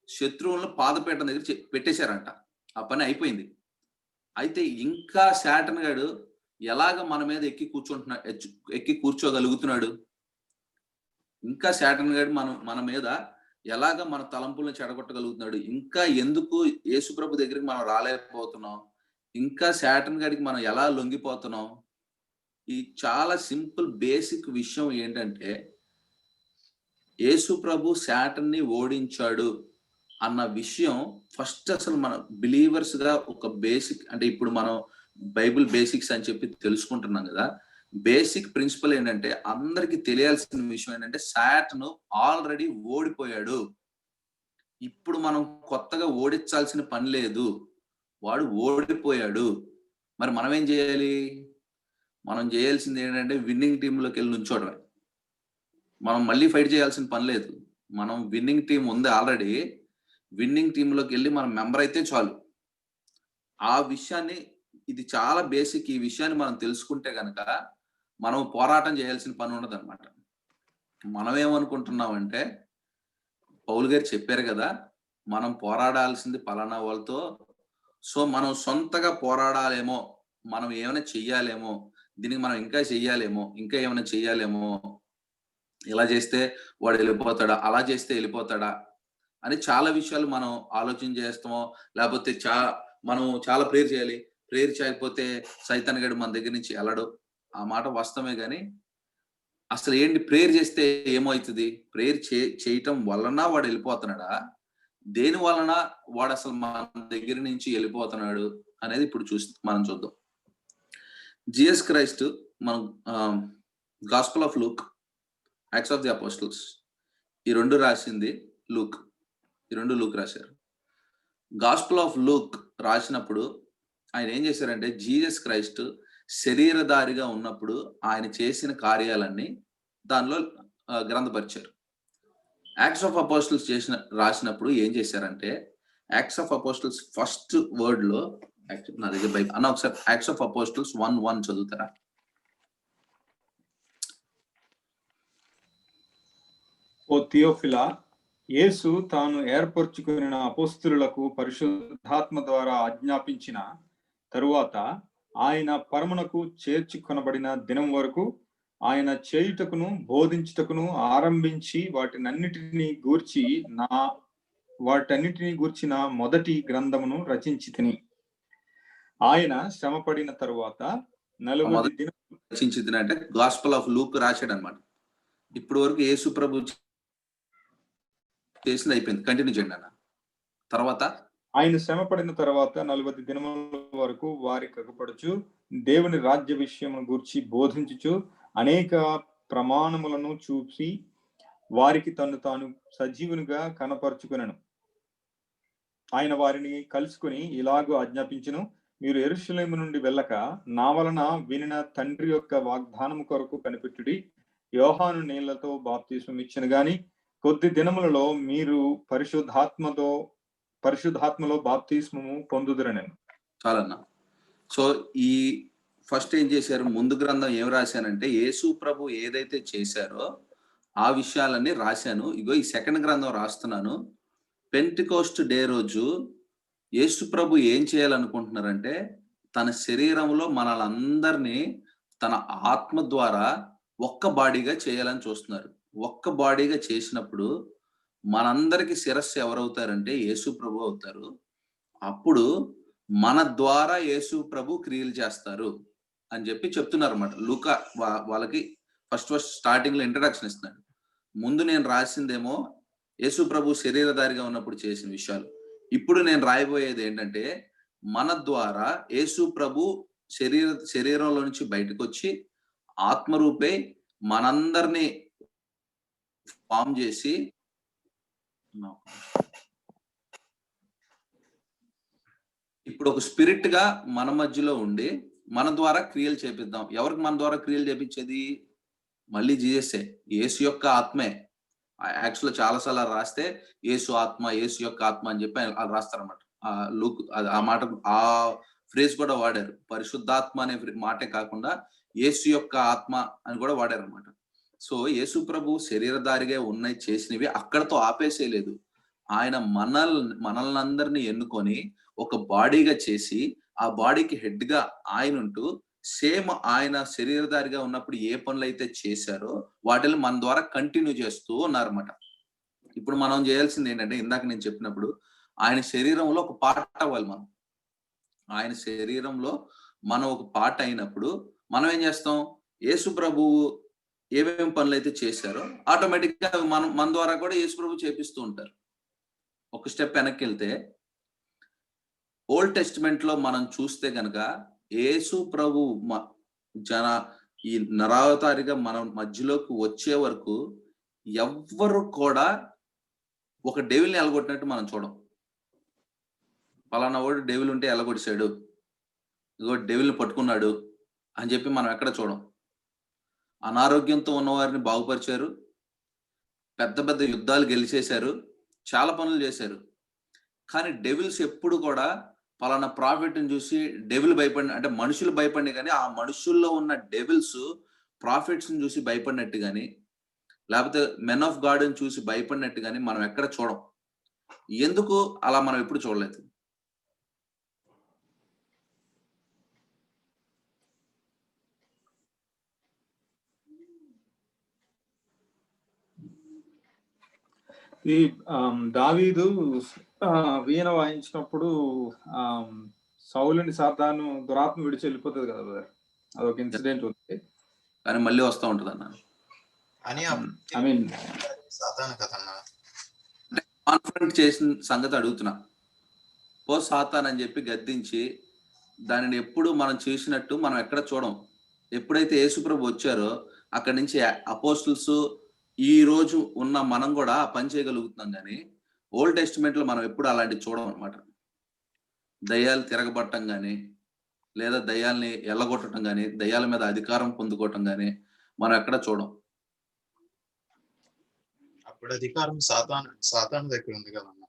Speaker 3: శత్రువులను పాదపీఠం దగ్గర పెట్టేశారంట. ఆ పని అయిపోయింది. అయితే ఇంకా శాటన్ గాడు ఎలాగ మన మీద ఎక్కి కూర్చోగలుగుతున్నాడు? ఇంకా శాటన్ గాడు మన మీద ఎలాగ మన తలంపులను చెడగొట్టగలుగుతున్నాడు? ఇంకా ఎందుకు యేసు ప్రభు దగ్గరికి మనం రాలేకపోతున్నాం? ఇంకా శాటన్ గాడికి మనం ఎలా లొంగిపోతున్నాం? ఈ చాలా సింపుల్ బేసిక్ విషయం ఏంటంటే, యేసు ప్రభు శాటన్ ని ఓడించాడు అన్న విషయం ఫస్ట్ అసలు మన బిలీవర్స్ గా ఒక బేసిక్, అంటే ఇప్పుడు మనం బైబిల్ బేసిక్స్ అని చెప్పి తెలుసుకుంటున్నాం కదా. బేసిక్ ప్రిన్సిపల్ ఏంటంటే, అందరికి తెలియాల్సిన విషయం ఏంటంటే, శాటన్ ఆల్రెడీ ఓడిపోయాడు. ఇప్పుడు మనం కొత్తగా ఓడించాల్సిన పని లేదు, వాడు ఓడిపోయాడు. మరి మనం ఏం చేయాలి? మనం చేయాల్సింది ఏంటంటే విన్నింగ్ టీంలోకి వెళ్ళి నుంచోడమే. మనం మళ్ళీ ఫైట్ చేయాల్సిన పని లేదు. మనం విన్నింగ్ టీం ఉంది ఆల్రెడీ. విన్నింగ్ టీంలోకి వెళ్ళి మనం మెంబర్ అయితే చాలు. ఆ విషయాన్ని, ఇది చాలా బేసిక్. ఈ విషయాన్ని మనం తెలుసుకుంటే కనుక మనం పోరాటం చేయాల్సిన పని ఉండదు అనమాట. మనం ఏమనుకుంటున్నామంటే, పౌలు గారు చెప్పారు కదా, మనం పోరాడాల్సింది పలానా వాళ్ళతో, సో మనం సొంతగా పోరాడాలేమో, మనం ఏమైనా చెయ్యాలేమో, దీనికి మనం ఇంకా చెయ్యాలేమో, ఇంకా ఏమైనా చెయ్యాలేమో, ఇలా చేస్తే వాడు వెళ్ళిపోతాడా, అలా చేస్తే వెళ్ళిపోతాడా అని చాలా విషయాలు మనం ఆలోచన చేస్తామో, లేకపోతే మనం చాలా ప్రేయర్ చేయాలి, ప్రేయర్ చేయకపోతే సైతాన్ గడు మన దగ్గర నుంచి వెళ్ళడు. ఆ మాట వాస్తవమే. కానీ అసలు ఏంటి, ప్రేయర్ చేస్తే ఏమవుతుంది? ప్రేయర్ చేయటం వలన వాడు వెళ్ళిపోతున్నాడా, దేని వలన వాడు అసలు మన దగ్గర నుంచి వెళ్ళిపోతున్నాడు అనేది ఇప్పుడు మనం చూద్దాం. జీసస్ క్రైస్ట్, మనం gospel of Luke, acts of the apostles, ఈ రెండు రాసింది లూక్. ఈ రెండు లూక్ రాశారు. గాస్పెల్ ఆఫ్ లూక్ రాసినప్పుడు ఆయన ఏం చేశారంటే, జీసస్ క్రైస్ట్ శరీరధారిగా ఉన్నప్పుడు ఆయన చేసిన కార్యాలన్నీ దానిలో గ్రంథపరిచారు. యాక్ట్స్ ఆఫ్ అపోస్టల్స్ రాసినప్పుడు ఏం చేశారంటే, acts of apostles first word లో నా దగ్గర బైబిల్ అన్న, ఒకసారి యాక్ట్స్ ఆఫ్ అపోస్టల్స్ 1:1 చదువుతారా?
Speaker 4: ఓ థియోఫిలా, యేసు తాను ఏర్పరచుకున్న అపోస్తులకు పరిశుద్ధాత్మ ద్వారా ఆజ్ఞాపించిన తరువాత ఆయన పరమునకు చేర్చుకొనబడిన దినం వరకు ఆయన చేయుటకును బోధించుటకును ఆరంభించి వాటన్నిటిని గూర్చిన మొదటి గ్రంథమును రచించితిని. ఆయన శ్రమపడిన తరువాత 40 దినములు
Speaker 3: రచించితిని అంటే గాస్పెల్ ఆఫ్ లూక్ రాశాడు అనమాట. ఇప్పుడు వరకు యేసు ప్రభు చేసింది అయిపోయింది. కంటిన్యూ చేయండి అన్న. తర్వాత
Speaker 4: ఆయన శ్రమపడిన తర్వాత 40 దినముల వరకు వారికి అగపడుచు దేవుని రాజ్య విషయమును గూర్చి బోధించుచు అనేక ప్రమాణములను చూసి వారికి తాను సజీవునిగా కనపరుచుకునను. ఆయన వారిని కలుసుకుని ఇలాగూ ఆజ్ఞాపించును, మీరు యెరూషలేము నుండి వెళ్ళక నా వలన వినిన తండ్రి యొక్క వాగ్దానము కొరకు కనిపెట్టుడి. యోహాను నీళ్లతో బాప్తిస్మం ఇచ్చిన గాని కొద్ది దినములలో మీరు పరిశుద్ధాత్మలో బాప్తిస్మము పొందుదురనెను.
Speaker 3: చాలన్నా. సో ఈ ఫస్ట్ ఏం చేశారు, ముందు గ్రంథం ఏం రాశానంటే యేసు ప్రభు ఏదైతే చేశారో ఆ విషయాలన్నీ రాశాను. ఇగో ఈ సెకండ్ గ్రంథం రాస్తున్నాను. పెంటెకోస్ట్ డే రోజు యేసు ప్రభు ఏం చేయాలనుకుంటున్నారంటే తన శరీరంలో మనలందరినీ తన ఆత్మ ద్వారా ఒక్క బాడీగా చేయాలని చూస్తున్నారు. ఒక్క బాడీగా చేసినప్పుడు మనందరికి శిరస్సు ఎవరవుతారంటే యేసు ప్రభు అవుతారు. అప్పుడు మన ద్వారా యేసు ప్రభు క్రియలు చేస్తారు అని చెప్పి చెప్తున్నారు అన్నమాట. లూకా వాళ్ళకి ఫస్ట్ స్టార్టింగ్ లో ఇంట్రడక్షన్ ఇస్తున్నాడు. ముందు నేను రాసిందేమో యేసు ప్రభు శరీరధారిగా ఉన్నప్పుడు చేసిన విషయాలు. ఇప్పుడు నేను రాయబోయేది ఏంటంటే మన ద్వారా యేసు ప్రభు శరీరంలో నుంచి బయటకు వచ్చి ఆత్మరూపే మనందరినీ ఫామ్ చేసి ఇప్పుడు ఒక స్పిరిట్ గా మన మధ్యలో ఉండి మన ద్వారా క్రియలు చేపిద్దాం. ఎవరికి మన ద్వారా క్రియలు చేపించేది? మళ్ళీ జీససే, యేసు యొక్క ఆత్మే. యాక్చువల్ చాలాసార్లు రాస్తే యేసు ఆత్మ, యేసు యొక్క ఆత్మ అని చెప్పి వాళ్ళు రాస్తారన్నమాట. ఆ మాట, ఆ ఫ్రేజ్ కూడా వాడారు. పరిశుద్ధాత్మ అనే మాటే కాకుండా యేసు యొక్క ఆత్మ అని కూడా వాడారు అనమాట. సో యేసు ప్రభు శరీరధారిగా ఉన్నాయి చేసినవి అక్కడతో ఆపేసేయలేదు. ఆయన మనల్నందరినీ ఎన్నుకొని ఒక బాడీగా చేసి ఆ బాడీకి హెడ్ గా ఆయన ఉంటూ సేమ్ ఆయన శరీరధారిగా ఉన్నప్పుడు ఏ పనులు అయితే చేశారో వాటిని మన ద్వారా కంటిన్యూ చేస్తూ ఉన్నారన్నమాట. ఇప్పుడు మనం చేయాల్సింది ఏంటంటే ఇందాక నేను చెప్పినప్పుడు ఆయన శరీరంలో ఒక పార్ట్ అవ్వాలి. ఆయన శరీరంలో మనం ఒక పార్ట్ అయినప్పుడు మనం ఏం చేస్తాం? యేసు ప్రభువు ఏమేమి పనులు అయితే చేశారో ఆటోమేటిక్ గా మన ద్వారా కూడా యేసు ప్రభు చేపిస్తూ ఉంటారు. ఒక స్టెప్ వెనక్కి వెళ్తే ఓల్డ్ టెస్టిమెంట్ లో మనం చూస్తే కనుక యేసు ప్రభు ఈ నరావతారిగా మన మధ్యలోకి వచ్చే వరకు ఎవ్వరు కూడా ఒక డెవిల్ని ఎలగొట్టినట్టు మనం చూడం. పలానా వాడు డెవిల్ ఉంటే ఎలగొడిచాడు, ఇగో డెవిల్ని పట్టుకున్నాడు అని చెప్పి మనం ఎక్కడ చూడం. అనారోగ్యంతో ఉన్నవారిని బాగుపరిచారు, పెద్ద పెద్ద యుద్ధాలు గెలిచేశారు, చాలా పనులు చేశారు. కానీ డెవిల్స్ ఎప్పుడు కూడా పలానా ప్రాఫిట్ని చూసి డెవిల్ భయపడిన, అంటే మనుషులు భయపడిన, కానీ ఆ మనుషుల్లో ఉన్న డెవిల్స్ ప్రాఫిట్స్ని చూసి భయపడినట్టు కానీ లేకపోతే మెన్ ఆఫ్ గాడ్ని చూసి భయపడినట్టు కానీ మనం ఎక్కడ చూడం. ఎందుకు అలా మనం ఎప్పుడు చూడలేదు?
Speaker 4: ఈ దావీదు వీణ వాయించినప్పుడు సౌలుని సాతాను దురాత్మ విడిచి వెళ్ళిపోతుంది కదా బ్రదర్, అదొక ఇన్సిడెంట్ ఉంది.
Speaker 3: కానీ మళ్ళీ వస్తూ ఉంటుంది అన్న
Speaker 2: అని
Speaker 4: ఐ మీన్
Speaker 2: సాతాను కదన్నా.
Speaker 3: కాన్ఫరెంట్ చేసిన సంగతి అడుగుతున్నా. పో సాతాన్ అని చెప్పి గద్దించి దానిని ఎప్పుడు మనం చేసినట్టు మనం ఎక్కడ చూడం. ఎప్పుడైతే యేసుప్రభు వచ్చారో అక్కడి నుంచి అపోస్టల్స్ ఈ రోజు ఉన్న మనం కూడా పని చేయగలుగుతున్నాం. కానీ ఓల్డ్ టెస్టిమెంట్ లో మనం ఎప్పుడు అలాంటివి చూడం అనమాట. దయ్యాలు తిరగబట్టం కానీ లేదా దయ్యాల్ని ఎల్లగొట్టడం కానీ దయ్యాల మీద అధికారం పొందుకోవటం కానీ మనం ఎక్కడ చూడం.
Speaker 2: అప్పుడు అధికారం సాతాను దగ్గర ఉంది కదన్నా.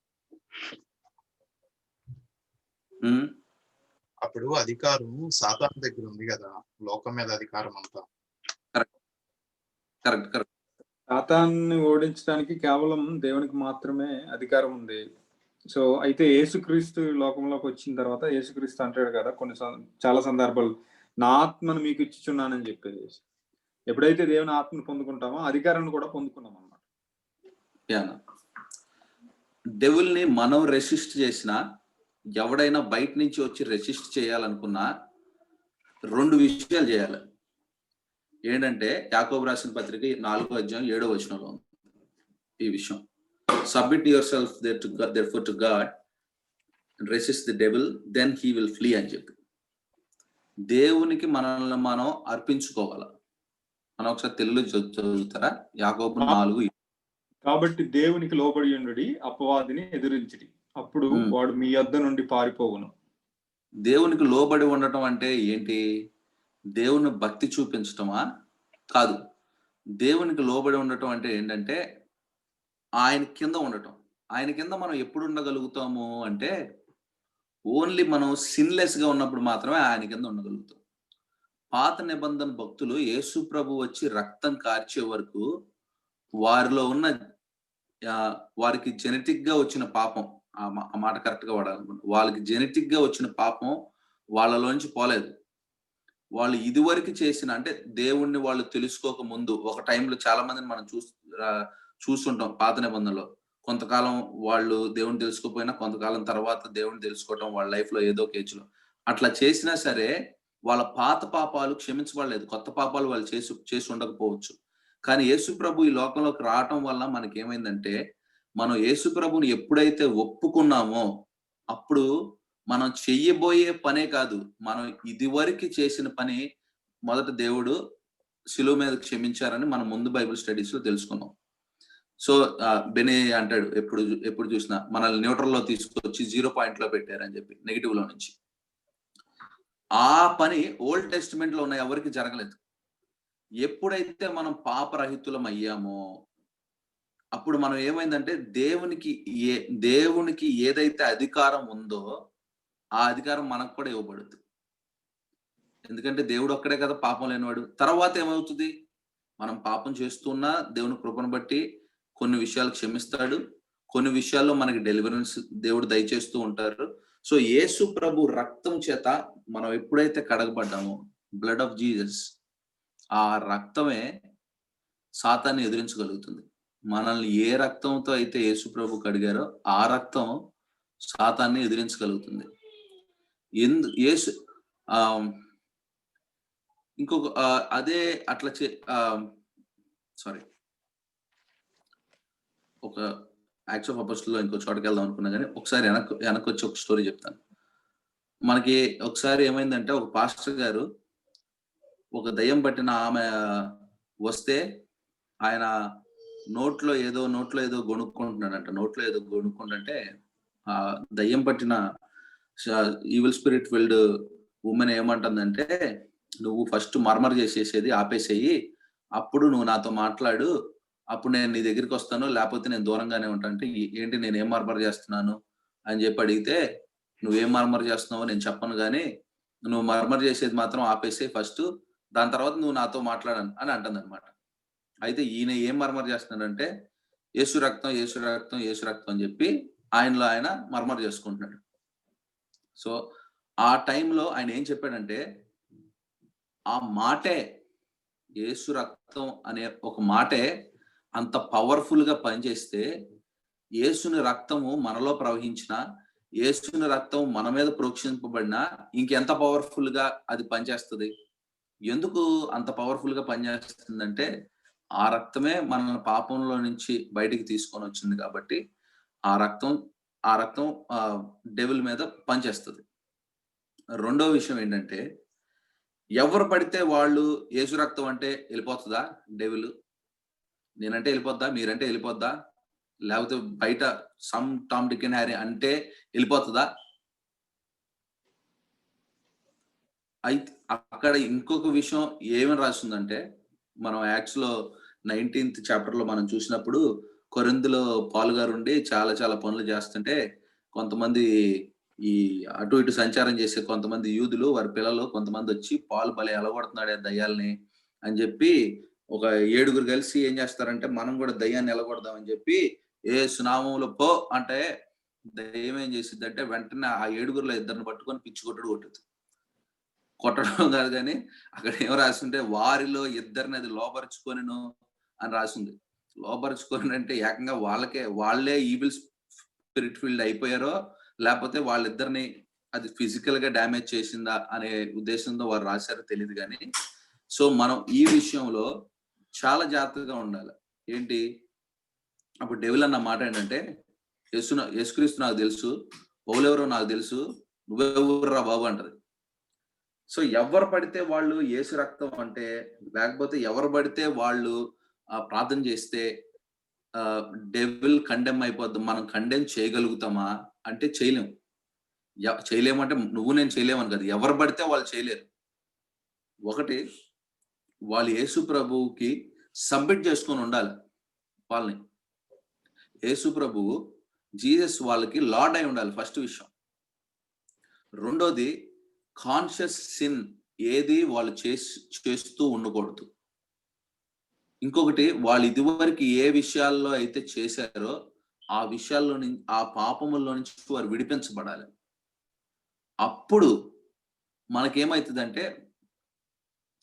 Speaker 2: అప్పుడు అధికారం సాతాను దగ్గర ఉంది కదా, లోకం మీద అధికారం అంతా.
Speaker 3: Correct correct.
Speaker 4: సాతాన్ని ఓడించడానికి కేవలం దేవునికి మాత్రమే అధికారం ఉంది. సో అయితే యేసుక్రీస్తు లోకంలోకి వచ్చిన తర్వాత యేసుక్రీస్తు అంటాడు కదా చాలా సందర్భాలు, నా ఆత్మను మీకు ఇచ్చుచున్నానని చెప్పేది. ఎప్పుడైతే దేవుని ఆత్మను పొందుకుంటామో అధికారాన్ని కూడా పొందుకున్నాం అన్నమాట.
Speaker 3: డెవిల్ని మనం రెసిస్ట్ చేసినా, ఎవడైనా బయట నుంచి వచ్చి రెసిస్ట్ చేయాలనుకున్నా 2 విషయాలు చేయాలి. ఏంటంటే యాకోబు రాసిన పత్రిక 4వ అధ్యాయం 7వ వచనంలో ఉంది ఈ విషయం. Submit your self therefore to God and resist the devil, then he will flee అని చెప్పి దేవునికి మనల్ని మనం అర్పించుకోవాలి. మనం ఒకసారి తెలుగులో చదువుతారా? యాకోబు 4.
Speaker 4: కాబట్టి దేవునికి లోబడి ఉండుడి, అపవాదిని ఎదిరించుడి, అప్పుడు వాడు మీ యొద్ద నుండి పారిపోవును.
Speaker 3: దేవునికి లోబడి ఉండటం అంటే ఏంటి? దేవుని భక్తి చూపించటమా? కాదు. దేవునికి లోబడి ఉండటం అంటే ఏంటంటే ఆయన కింద ఉండటం. ఆయన కింద మనం ఎప్పుడు ఉండగలుగుతాము అంటే ఓన్లీ మనం సిన్లెస్ గా ఉన్నప్పుడు మాత్రమే ఆయన కింద ఉండగలుగుతాం. పాత నిబంధన భక్తులు యేసు ప్రభు వచ్చి రక్తం కార్చే వరకు వారిలో ఉన్న వారికి జెనెటిక్ గా వచ్చిన పాపం, ఆ మాట కరెక్ట్ గా వాడాలనుకుంటున్నా, వాళ్ళకి జెనెటిక్ గా వచ్చిన పాపం వాళ్ళలోంచి పోలేదు. వాళ్ళు ఇదివరకు చేసిన, అంటే దేవుణ్ణి వాళ్ళు తెలుసుకోక ముందు ఒక టైంలో చాలా మందిని మనం చూస్తుంటాం పాత నిబంధనలో. కొంతకాలం వాళ్ళు దేవుని తెలుసుకోపోయినా కొంతకాలం తర్వాత దేవుని తెలుసుకోవటం వాళ్ళ లైఫ్ లో ఏదో ఒక ఏజ్ లో అట్లా చేసినా సరే వాళ్ళ పాత పాపాలు క్షమించబడలేదు. కొత్త పాపాలు వాళ్ళు చేసి ఉండకపోవచ్చు. కానీ యేసు ప్రభు ఈ లోకంలోకి రావటం వల్ల మనకి ఏమైందంటే, మనం యేసు ప్రభుని ఎప్పుడైతే ఒప్పుకున్నామో అప్పుడు మనం చెయ్యబోయే పనే కాదు, మనం ఇదివరకు చేసిన పని మొదట దేవుడు శిలువ మీద క్షమించారని మనం ముందు బైబిల్ స్టడీస్ లో తెలుసుకున్నాం. సో బెనే అంటాడు ఎప్పుడు చూసినా మనల్ని న్యూట్రల్ లో తీసుకొచ్చి 0 పాయింట్ లో పెట్టారని చెప్పి, నెగిటివ్ లో నుంచి. ఆ పని ఓల్డ్ టెస్టిమెంట్ లో ఉన్న ఎవరికి జరగలేదు. ఎప్పుడైతే మనం పాపరహితులం అయ్యామో అప్పుడు మనం ఏమైందంటే దేవునికి ఏదైతే అధికారం ఉందో ఆ అధికారం మనకు కూడా ఇవ్వబడుతుంది. ఎందుకంటే దేవుడు ఒక్కడే కదా పాపం లేనివాడు. తర్వాత ఏమవుతుంది? మనం పాపం చేస్తున్నా దేవుని కృపను బట్టి కొన్ని విషయాలు క్షమిస్తాడు, కొన్ని విషయాల్లో మనకి డెలివరెన్స్ దేవుడు దయచేస్తూ ఉంటారు. సో యేసు ప్రభు రక్తం చేత మనం ఎప్పుడైతే కడగబడ్డామో, బ్లడ్ ఆఫ్ జీసస్, ఆ రక్తమే సాతాన్ని ఎదిరించగలుగుతుంది. మనల్ని ఏ రక్తంతో అయితే యేసు ప్రభు కడిగారో ఆ రక్తం సాతాన్ని ఎదిరించగలుగుతుంది. యేసు ఇంకొక అదే అట్లా సారీ ఒక యాక్ట్స్ ఆఫ్ అపోస్టిల్స్ లో ఇంకో చోటకి వెళ్దాం అనుకున్నా కానీ ఒకసారి వెనక్కి వచ్చి ఒక స్టోరీ చెప్తాను. మనకి ఒకసారి ఏమైందంటే, ఒక పాస్టర్ గారు ఒక దయ్యం పట్టిన ఆమె వస్తే ఆయన నోట్లో ఏదో గొణుక్కుంటున్నాడంట. నోట్లో ఏదో గొణుక్కుంటుంటే ఆ దయ్యం పట్టిన ఈవిల్ స్పిరిట్ ఫిల్డ్ ఉమెన్ ఏమంటుందంటే, నువ్వు ఫస్ట్ మర్మర్ చేసేసేది ఆపేసేయి, అప్పుడు నువ్వు నాతో మాట్లాడు, అప్పుడు నేను నీ దగ్గరికి వస్తాను, లేకపోతే నేను దూరంగానే ఉంటాను. అంటే ఏంటి నేను ఏం మర్మర్ చేస్తున్నాను అని చెప్పి అడిగితే, నువ్వేం మర్మర్ చేస్తున్నావో నేను చెప్పను, కానీ నువ్వు మర్మర్ చేసేది మాత్రం ఆపేసే ఫస్ట్, దాని తర్వాత నువ్వు నాతో మాట్లాడను అని అంటుంది అనమాట. అయితే ఈయన ఏం మర్మర్ చేస్తున్నాడంటే, యేసు రక్తం యేసు రక్తం యేసు రక్తం అని చెప్పి ఆయనలో ఆయన మర్మర్ చేసుకుంటున్నాడు. సో ఆ టైంలో ఆయన ఏం చెప్పాడంటే, ఆ మాటే, యేసు రక్తం అనే ఒక మాటే అంత పవర్ఫుల్ గా పనిచేస్తే, యేసుని రక్తము మనలో ప్రవహించిన, యేసుని రక్తం మన మీద ప్రోక్షింపబడినా ఇంకెంత పవర్ఫుల్ గా అది పనిచేస్తుంది. ఎందుకు అంత పవర్ఫుల్ గా పనిచేస్తుందంటే, ఆ రక్తమే మనల్ని పాపంలో నుంచి బయటికి తీసుకొని వచ్చింది కాబట్టి ఆ రక్తం డెవిల్ మీద పనిచేస్తుంది. రెండో విషయం ఏంటంటే, ఎవరు పడితే వాళ్ళు యేసు రక్తం అంటే వెళ్ళిపోతుందా డెవిల్? నేనంటే వెళ్ళిపోద్దా? మీరంటే వెళ్ళిపోద్దా? లేకపోతే బయట some Tom Dick and Harry అంటే వెళ్ళిపోతుందా? అయితే అక్కడ ఇంకొక విషయం ఏమని రాస్తుందంటే, మనం యాక్చువల్ 19th చాప్టర్ లో మనం చూసినప్పుడు కొరింథీలో పౌలు గారు ఉండి చాలా పనులు చేస్తుంటే కొంతమంది ఈ అటు ఇటు సంచారం చేసే కొంతమంది యూదులు వారి పిల్లలు కొంతమంది వచ్చి పాలు భలే ఎలగొడుతున్నాడే దయ్యాల్ని అని చెప్పి ఒక 7 కలిసి ఏం చేస్తారంటే మనం కూడా దయ్యాన్ని ఎలగొడదామని చెప్పి యేసు నామములో పో అంటే దయ్యం ఏం చేసిద్ది అంటే వెంటనే ఆ 7లో ఇద్దరిని పట్టుకొని పిచ్చి కొట్టడం కాదు కానీ అక్కడ ఏం రాసింటే వారిలో ఇద్దరిని అది లోపరుచుకొనిను అని రాసింది. లోపరుచుకొని అంటే ఏకంగా వాళ్ళే ఈవిల్ స్పిరిట్ ఫీల్డ్ అయిపోయారో లేకపోతే వాళ్ళిద్దరిని అది ఫిజికల్ గా డ్యామేజ్ చేసిందా అనే ఉద్దేశంతో వారు రాశారో తెలియదు కానీ సో మనం ఈ విషయంలో చాలా జాగ్రత్తగా ఉండాలి. ఏంటి అప్పుడు డెవిల్ అన్న మాట ఏంటంటే యేసుక్రీస్తు నాకు తెలుసు, పౌలెవరో నాకు తెలుసు, నువ్వెవర్రా బాబు అంటది. సో ఎవరు పడితే వాళ్ళు యేసు రక్తం అంటే లేకపోతే ఎవరు పడితే వాళ్ళు ప్రార్థన చేస్తే డెవిల్ కండెమ్ అయిపోద్ది. మనం కండెమ్ చేయగలుగుతామా అంటే చేయలేమంటే నువ్వు నేను చేయలేమని కదా, ఎవరు పడితే వాళ్ళు చేయలేరు. ఒకటి వాళ్ళు యేసు ప్రభువుకి సబ్మిట్ చేసుకొని ఉండాలి వాళ్ళని. యేసు ప్రభువు జీసస్ వాళ్ళకి లార్డ్ అయి ఉండాలి ఫస్ట్ విషయం. రెండోది కాన్షియస్ సిన్ ఏది వాళ్ళు చేస్తూ ఉండకూడదు. ఇంకొకటి వాళ్ళు ఇదివరకు ఏ విషయాల్లో అయితే చేశారో ఆ విషయాల్లో నుంచి ఆ పాపముల్లో నుంచి వారు విడిపించబడాలి. అప్పుడు మనకేమవుతుందంటే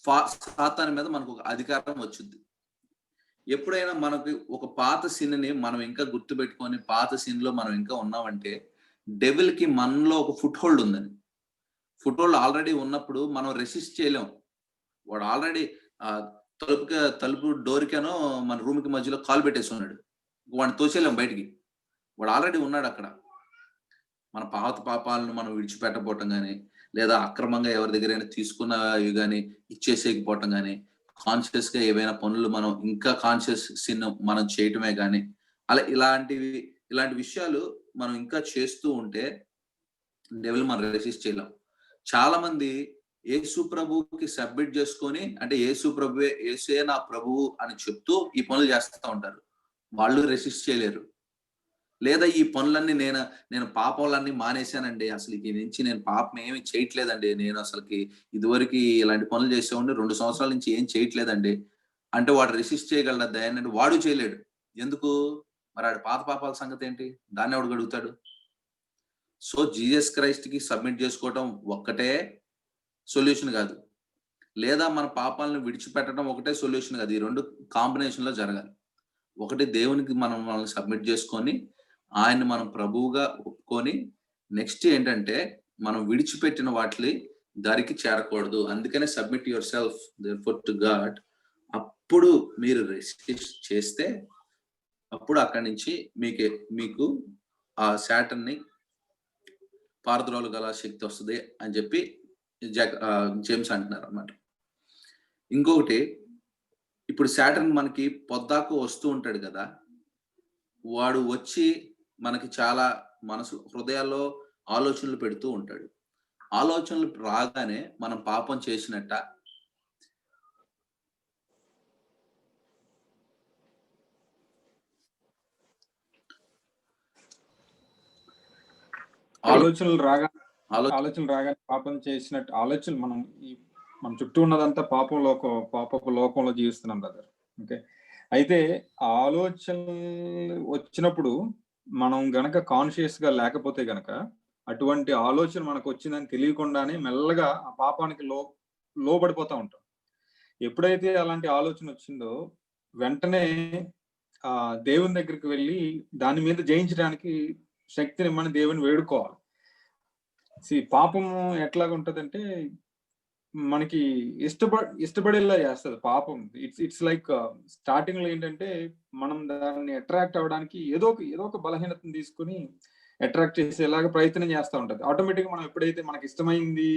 Speaker 3: సాతాను మీద మనకు ఒక అధికారం వచ్చింది. ఎప్పుడైనా మనకి ఒక పాత సిన్ని మనం ఇంకా గుర్తుపెట్టుకొని పాత సిన్లో మనం ఇంకా ఉన్నామంటే డెవిల్ కి మనలో ఒక ఫుట్ హోల్డ్ ఉందని. ఫుట్ హోల్డ్ ఆల్రెడీ ఉన్నప్పుడు మనం రెసిస్ట్ చేయలేం. వాడు ఆల్రెడీ తలుపు డోర్కేనో మన రూమ్ కి మధ్యలో కాలు పెట్టేసి ఉన్నాడు. వాడిని తోసేలేం బయటికి. వాడు ఆల్రెడీ ఉన్నాడు అక్కడ. మన పాత పాపాలను మనం విడిచిపెట్టకపోవటం కానీ లేదా అక్రమంగా ఎవరి దగ్గరైనా తీసుకున్నవి కానీ ఇచ్చేసేయకపోవటం కానీ కాన్షియస్ గా ఏవైనా పనులు మనం ఇంకా కాన్షియస్ సిన్ మనం చేయటమే కానీ అలా ఇలాంటి విషయాలు మనం ఇంకా చేస్తూ ఉంటే డెవిల్ మనం రెసిస్ట్ చేయలేం. చాలా మంది యేసు ప్రభువుకి సబ్మిట్ చేసుకొని అంటే యేసే నా ప్రభువు అని చెప్తూ ఈ పనులు చేస్తూ ఉంటారు. వాళ్ళు రెసిస్ట్ చేయలేరు. లేదా ఈ పనులన్నీ నేను పాపాలన్నీ మానేశానండి, అసలు ఈ నుంచి నేను పాపం ఏమి చేయట్లేదండి, నేను అసలుకి ఇదివరకు ఇలాంటి పనులు చేసేవాడిని 2 సంవత్సరాల నుంచి ఏం చేయట్లేదండి అంటే వాడు రెసిస్ట్ చేయగలడా దయాన్ని? వాడు చేయలేడు. ఎందుకు? మరి ఆడి పాత పాపాల సంగతి ఏంటి? దాన్ని ఎవడు గడుగుతాడు? సో జీసస్ క్రైస్ట్ కి సబ్మిట్ చేసుకోవటం ఒక్కటే సొల్యూషన్ కాదు, లేదా మన పాపాలను విడిచిపెట్టడం ఒకటే సొల్యూషన్ కాదు. ఈ రెండు కాంబినేషన్ లో జరగాలి. ఒకటి దేవునికి మనల్ని సబ్మిట్ చేసుకొని ఆయన్ని మనం ప్రభువుగా ఒప్పుకొని నెక్స్ట్ ఏంటంటే మనం విడిచిపెట్టిన వాటిని దారికి చేరకూడదు. అందుకనే submit your self therefore to God. అప్పుడు మీరు రెసిస్ట్ చేస్తే అప్పుడు అక్కడి నుంచి మీకు ఆ శాటన్ ని పారద్రోలు గల శక్తి వస్తుంది అని చెప్పి జేమ్స్ అంటున్నారు అన్నమాట. ఇంకొకటి ఇప్పుడు శాటర్న్ మనకి పొద్దాకు వస్తూ ఉంటాడు కదా, వాడు వచ్చి మనకి చాలా హృదయాల్లో ఆలోచనలు పెడుతూ ఉంటాడు. ఆలోచనలు రాగానే మనం పాపం చేసినట్ట,
Speaker 4: ఆలోచనలు రాగానే పాపం చేసినట్టు ఆలోచనలు మన చుట్టూ ఉన్నదంతా పాపపు లోకంలో జీవిస్తున్నాం బ్రదర్. ఓకే, అయితే ఆ ఆలోచనలు వచ్చినప్పుడు మనం గనక కాన్షియస్ గా లేకపోతే గనక అటువంటి ఆలోచన మనకు వచ్చిందని తెలియకుండానే మెల్లగా ఆ పాపానికి లోబడిపోతా ఉంటాం. ఎప్పుడైతే అలాంటి ఆలోచన వచ్చిందో వెంటనే ఆ దేవుని దగ్గరికి వెళ్ళి దాని మీద జయించడానికి శక్తిని మనం దేవుని వేడుకోవాలి. పాపము ఎట్లాగా ఉంటదంటే మనకి ఇష్టపడేలా చేస్తుంది పాపం. ఇట్స్ లైక్ స్టార్టింగ్ లో ఏంటంటే మనం దాన్ని అట్రాక్ట్ అవ్వడానికి ఏదో ఒక బలహీనతను తీసుకుని అట్రాక్ట్ చేసేలాగా ప్రయత్నం చేస్తూ ఉంటది. ఆటోమేటిక్ గా మనం ఎప్పుడైతే మనకి ఇష్టమైంది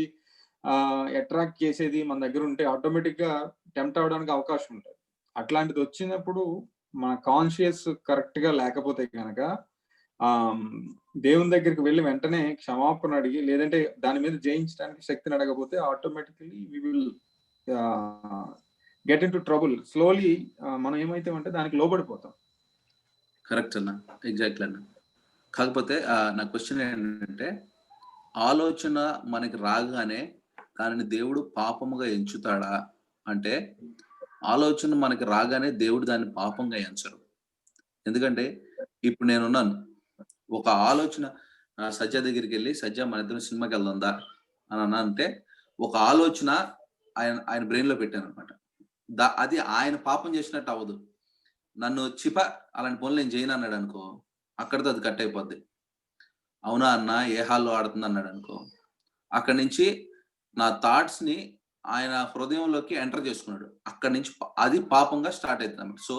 Speaker 4: అట్రాక్ట్ చేసేది మన దగ్గర ఉంటే ఆటోమేటిక్ గా టెంప్ట్ అవడానికి అవకాశం ఉంటుంది. అట్లాంటిది వచ్చినప్పుడు మన కాన్షియస్ కరెక్ట్ గా లేకపోతే కనుక దేవుని దగ్గరికి వెళ్ళి వెంటనే క్షమాపణ అడిగి లేదంటే దాని మీద జయించడానికి శక్తిని అడగకపోతే automatically we will get into trouble. Slowly మనం ఏమైతే అంటే దానికి లోబడిపోతాం.
Speaker 3: కరెక్ట్ అన్న, ఎగ్జాక్ట్లీ అన్న. కాకపోతే నా క్వశ్చన్ ఏంటంటే ఆలోచన మనకి రాగానే దానిని దేవుడు పాపముగా ఎంచుతాడా అంటే, ఆలోచన మనకి రాగానే దేవుడు దాన్ని పాపంగా ఎంచరు. ఎందుకంటే ఇప్పుడు నేనున్నాను, ఒక ఆలోచన సజ్జ దగ్గరికి వెళ్ళి, సజ్జ మన ఇద్దరం సినిమాకి వెళ్దాందా అని అన్నా అంటే, ఒక ఆలోచన ఆయన బ్రెయిన్ లో పెట్టాను అనమాట. అది ఆయన పాపం చేసినట్టు అవ్వదు. నన్ను అలాంటి పనులు నేను చేయను అన్నాడు అనుకో, అక్కడితో అది కట్ అయిపోద్ది. అవునా అన్న, ఏ హాల్లో ఆడుతుంది అన్నాడు అనుకో, అక్కడి నుంచి నా థాట్స్ ని ఆయన హృదయంలోకి ఎంటర్ చేసుకున్నాడు. అక్కడి నుంచి అది పాపంగా స్టార్ట్ అవుతుంది అన్నమాట. సో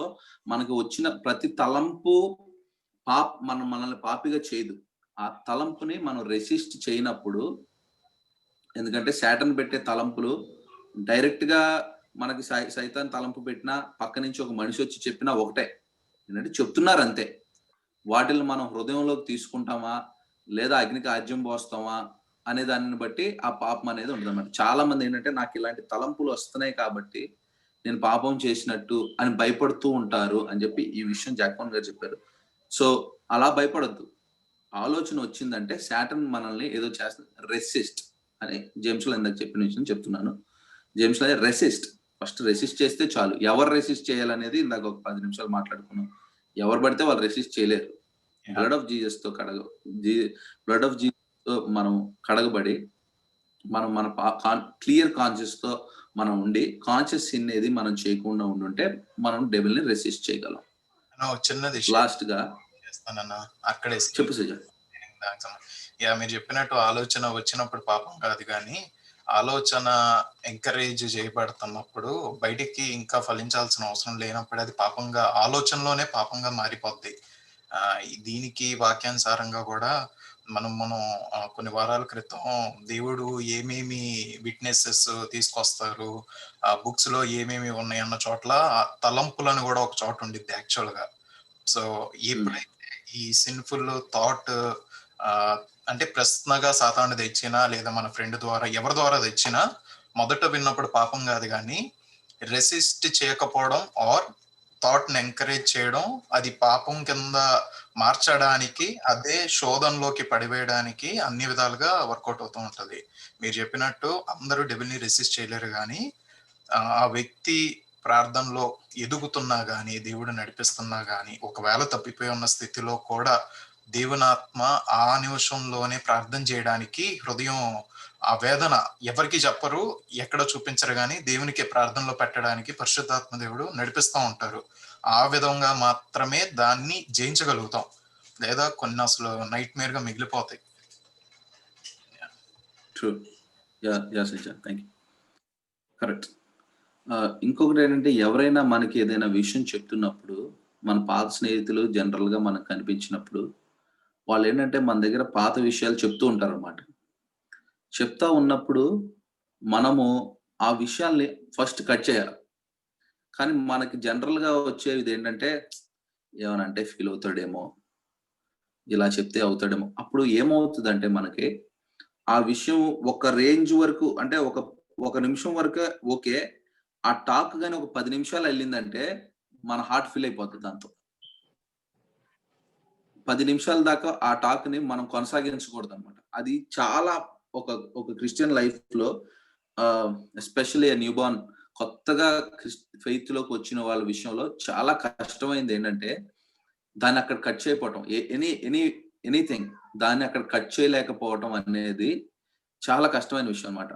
Speaker 3: మనకి వచ్చిన ప్రతి తలంపు మనల్ని పాపిగా చేయదు. ఆ తలంపుని మనం రెసిస్ట్ చేయనప్పుడు, ఎందుకంటే శాటన్ పెట్టే తలంపులు డైరెక్ట్ గా మనకి సైతాన్ తలంపు పెట్టినా, పక్క నుంచి ఒక మనిషి వచ్చి చెప్పినా ఒకటే, ఏంటంటే చెప్తున్నారు అంతే. వాటిని మనం హృదయంలోకి తీసుకుంటామా లేదా అగ్నికి ఆజ్యం పోస్తామా అనే దానిని బట్టి ఆ పాపం అనేది ఉంటుంది అన్నమాట. చాలా మంది ఏంటంటే, నాకు ఇలాంటి తలంపులు వస్తున్నాయి కాబట్టి నేను పాపం చేసినట్టు అని భయపడుతూ ఉంటారు అని చెప్పి ఈ విషయం జాక్పాన్ గారు చెప్పారు. సో అలా భయపడద్దు. ఆలోచన వచ్చిందంటే శాటన్ మనల్ని ఏదో చేస్తుంది. రెసిస్ట్ అని జేమ్స్ లో ఇందాక చెప్పిన విషయం చెప్తున్నాను. జేమ్స్ లో రెసిస్ట్, ఫస్ట్ రెసిస్ట్ చేస్తే చాలు. ఎవరు రెసిస్ట్ చేయాలనేది ఇందాక ఒక 10 నిమిషాలు మాట్లాడుకున్నాం. ఎవరు పడితే వాళ్ళు రెసిస్ట్ చేయలేరు. బ్లడ్ ఆఫ్ జీసస్ తో బ్లడ్ ఆఫ్ జీసస్ తో మనం కడగబడి, మనం మన క్లియర్ కాన్షియస్ తో మనం ఉండి, కాన్షియస్ అనేది మనం చేయకుండా ఉండుంటే మనం డెవిల్ ని రెసిస్ట్ చేయగలం.
Speaker 2: చిన్నది
Speaker 3: లాస్ట్ గా
Speaker 2: చేస్తానన్నా, అక్కడే
Speaker 3: చెప్పు సజ.
Speaker 2: మీరు చెప్పినట్టు ఆలోచన వచ్చినప్పుడు పాపం కాదు, కానీ ఆలోచన ఎంకరేజ్ చేయబడుతున్నప్పుడు బయటికి ఇంకా ఫలించాల్సిన అవసరం లేనప్పుడు అది పాపంగా, ఆలోచనలోనే పాపంగా మారిపోద్ది. దీనికి వాక్యానుసారంగా కూడా మనం కొన్ని వారాల క్రితం దేవుడు ఏమేమి విట్నెసెస్ తీసుకొస్తారు, ఆ బుక్స్ లో ఏమేమి ఉన్నాయి అన్న చోట్ల తలంపులను కూడా ఒక చోట ఉండిద్ది యాక్చువల్ గా. సో ఎప్పుడైతే ఈ సిన్ఫుల్ థాట్ అంటే ప్రశ్నగా సాతాను తెచ్చినా లేదా మన ఫ్రెండ్ ద్వారా ఎవరి ద్వారా తెచ్చినా మొదట విన్నప్పుడు పాపం కాదు, కానీ రెసిస్ట్ చేయకపోవడం ఆర్ థాట్ ని ఎంకరేజ్ చేయడం అది పాపం కింద మార్చడానికి, అదే శోధనలోకి పడివేయడానికి అన్ని విధాలుగా వర్కౌట్ అవుతూ ఉంటది. మీరు చెప్పినట్టు అందరూ డెవిల్ని రెసిస్ట్ చేయలేరు, కానీ ఆ వ్యక్తి ప్రార్థనలో ఎదుగుతున్నా గానీ, దేవుడు నడిపిస్తున్నా గానీ, ఒకవేళ తప్పిపోయి ఉన్న స్థితిలో కూడా దేవునాత్మ ఆ నిమిషంలోనే ప్రార్థన చేయడానికి, హృదయం ఆ వేదన ఎవరికి చెప్పరు, ఎక్కడ చూపించరు, కానీ దేవునికి ప్రార్థనలో పెట్టడానికి పరిశుద్ధాత్మ దేవుడు నడిపిస్తూ ఉంటారు. ఆ విధంగా మాత్రమే దాన్ని జయించగలుగుతాం, లేదా కొన్ని అసలు నైట్ మేర్ గా మిగిలిపోతాయి.
Speaker 3: కరెక్ట్. ఇంకొకటి ఏంటంటే, ఎవరైనా మనకి ఏదైనా విషయం చెప్తున్నప్పుడు, మన పాత స్నేహితులు జనరల్ గా మనకు కనిపించినప్పుడు, వాళ్ళు ఏంటంటే మన దగ్గర పాత విషయాలు చెప్తూ ఉంటారు అన్నమాట. చెప్తా ఉన్నప్పుడు మనము ఆ విషయాల్ని ఫస్ట్ కట్ చేయాలి. కానీ మనకి జనరల్ గా వచ్చేది ఏంటంటే, ఏమనంటే ఫీల్ అవుతాడేమో, ఇలా చెప్తే అవుతాడేమో. అప్పుడు ఏమవుతుందంటే మనకి ఆ విషయం ఒక రేంజ్ వరకు, అంటే ఒక నిమిషం వరకు ఓకే, ఆ టాక్ గాని ఒక 10 నిమిషాలు వెళ్ళిందంటే మన హార్ట్ ఫీల్ అయిపోతుంది. దాంతో 10 నిమిషాల దాకా ఆ టాక్ ని మనం కొనసాగించకూడదు అనమాట. అది చాలా ఒక క్రిస్టియన్ లైఫ్ లో, ఎస్పెషల్లీ న్యూ బార్న్ కొత్తగా ఫెయిత్ లోకి వచ్చిన వాళ్ళ విషయంలో చాలా కష్టమైంది ఏంటంటే, దాన్ని అక్కడ కట్ చేయకపోవటం. ఎనీథింగ్ దాన్ని అక్కడ కట్ చేయలేకపోవటం అనేది చాలా కష్టమైన విషయం అనమాట.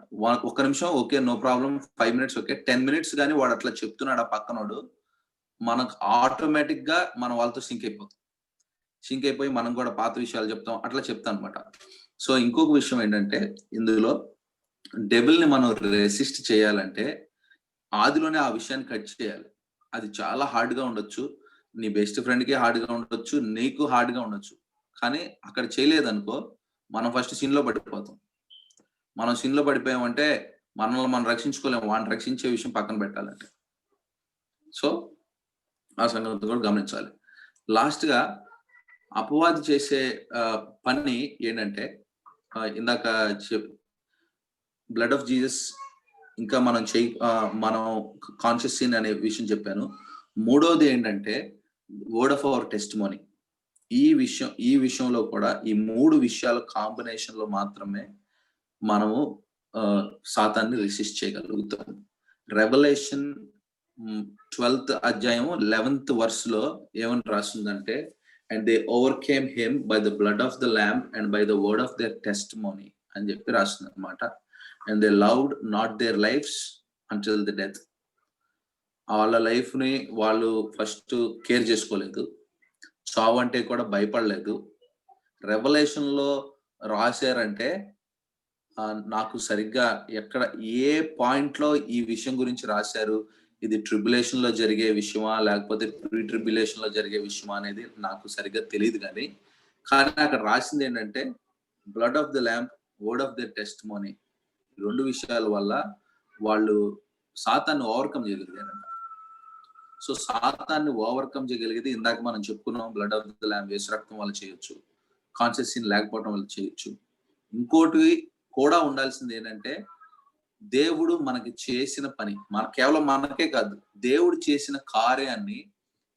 Speaker 3: ఒక్క నిమిషం okay, no problem, 5 minutes okay, 10 minutes కానీ వాడు అట్లా చెప్తున్నాడు ఆ పక్కనోడు, మనకు ఆటోమేటిక్ గా మనం వాళ్ళతో సింక్ అయిపోయి మనం కూడా పాత విషయాలు చెప్తాం, అట్లా చెప్తాం అనమాట. సో ఇంకొక విషయం ఏంటంటే, ఇందులో డెవిల్ ని మనం రెసిస్ట్ చేయాలంటే ఆదిలోనే ఆ విషయాన్ని కట్ చేయాలి. అది చాలా హార్డ్ గా ఉండొచ్చు, నీ బెస్ట్ ఫ్రెండ్ కి హార్డ్ గా ఉండొచ్చు, నీకు హార్డ్ గా ఉండొచ్చు. కానీ అక్కడ చేయలేదనుకో, మనం ఫస్ట్ సిన్ లో పడిపోతాం. మనం సిన్ లో పడిపోయామంటే మనల్ని మనం రక్షించుకోలేము, వాడిని రక్షించే విషయం పక్కన పెట్టాలంటే. సో ఆ సంగతి కూడా గమనించాలి. లాస్ట్ గా అపవాది చేసే పని ఏంటంటే, ఇందాక బ్లడ్ ఆఫ్ జీసస్, ఇంకా మనం కాన్షియస్ సిన్ అనే విషయం చెప్పాను. మూడోది ఏంటంటే వర్డ్ ఆఫ్ అవర్ టెస్టిమోనీ. ఈ విషయంలో కూడా ఈ 3 విషయాల కాంబినేషన్ లో మాత్రమే మనము సాతాన్ని రెసిస్ట్ చేయగలుగుతాం. రెవల్యూషన్ 12th అధ్యాయం 11th verse లో ఏమని రాస్తుందంటే, and they overcame him by the blood of the lamb and by the word of their testimony అని చెప్పి రాస్తుంది అనమాట. And they loved not their lives until the death. వాళ్ళ లైఫ్ ని వాళ్ళు ఫస్ట్ కేర్ చేసుకోలేదు, చావు అంటే కూడా భయపడలేదు. రెవల్యూషన్ లో రాశారంటే నాకు సరిగ్గా ఎక్కడ ఏ పాయింట్ లో ఈ విషయం గురించి రాశారు, ఇది ట్రిబ్యులేషన్ లో జరిగే విషయమా లేకపోతే ప్రీ ట్రిబ్యులేషన్ లో జరిగే విషయమా అనేది నాకు సరిగ్గా తెలియదు. కానీ అక్కడ రాసింది ఏంటంటే blood of the lamp, word of the testimony, 2 విషయాల వల్ల వాళ్ళు సాతాన్ని ఓవర్కమ్ చేయగలిగారంట. సో సాతాన్ని ఓవర్కమ్ చేయగలిగితే ఇందాక మనం చెప్పుకున్నాం, బ్లడ్ ఆఫ్ ద ల్యాంప్ యేసు రక్తం వల్ల చేయొచ్చు, కాన్షియస్ సిన్ లేకపోవడం వల్ల చేయొచ్చు. ఇంకోటి కూడా ఉండాల్సింది ఏంటంటే దేవుడు మనకి చేసిన పని, కేవలం మనకే కాదు, దేవుడు చేసిన కార్యాన్ని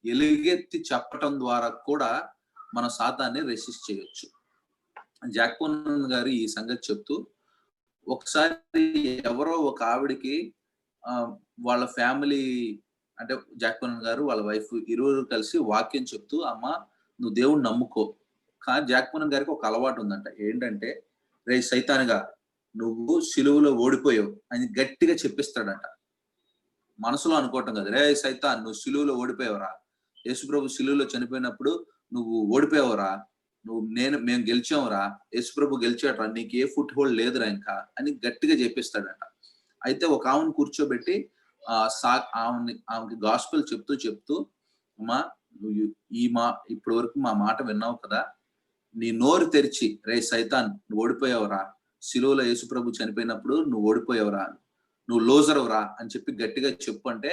Speaker 3: ఎలుగెత్తి చెప్పటం ద్వారా కూడా మన సాతాన్ని రెసిస్ట్ చేయొచ్చు. జాక్పోన్ గారు ఈ సంగతి చెప్తూ, ఒకసారి ఎవరో ఒక ఆవిడికి వాళ్ళ ఫ్యామిలీ అంటే జాక్పోన్ గారు వాళ్ళ వైఫ్ ఇరువురు కలిసి వాక్యం చెప్తూ, అమ్మ నువ్వు దేవుడిని నమ్ముకో. కానీ జాక్పోన్ గారికి ఒక అలవాటు ఉందంట, ఏంటంటే రే సైతానుగా నువ్వు సిలువలో ఓడిపోయావు అని గట్టిగా చెప్పిస్తాడంట. మనసులో అనుకోవటం కదా, రే సైతాన్ నువ్వు సిలువలో ఓడిపోయావురా, యేసుప్రభు సిలువలో చనిపోయినప్పుడు నువ్వు ఓడిపోయావురా, మేము గెలిచావురా, యేసుప్రభు గెలిచాడరా, నీకు ఏ ఫుట్ హోల్డ్ లేదురా ఇంకా అని గట్టిగా చెప్పిస్తాడంట. అయితే ఒక ఆమెను కూర్చోబెట్టి ఆమెకి గాస్పెల్ చెప్తూ అమ్మా నువ్వు ఇప్పటి వరకు మా మాట విన్నావు కదా, నీ నోరు తెరిచి రే సైతాన్ నువ్వు ఓడిపోయావురా, సిలువలో యేసుప్రభు చనిపోయినప్పుడు నువ్వు ఓడిపోయావురా, నువ్వు లోజరవురా అని చెప్పి గట్టిగా చెప్పు అంటే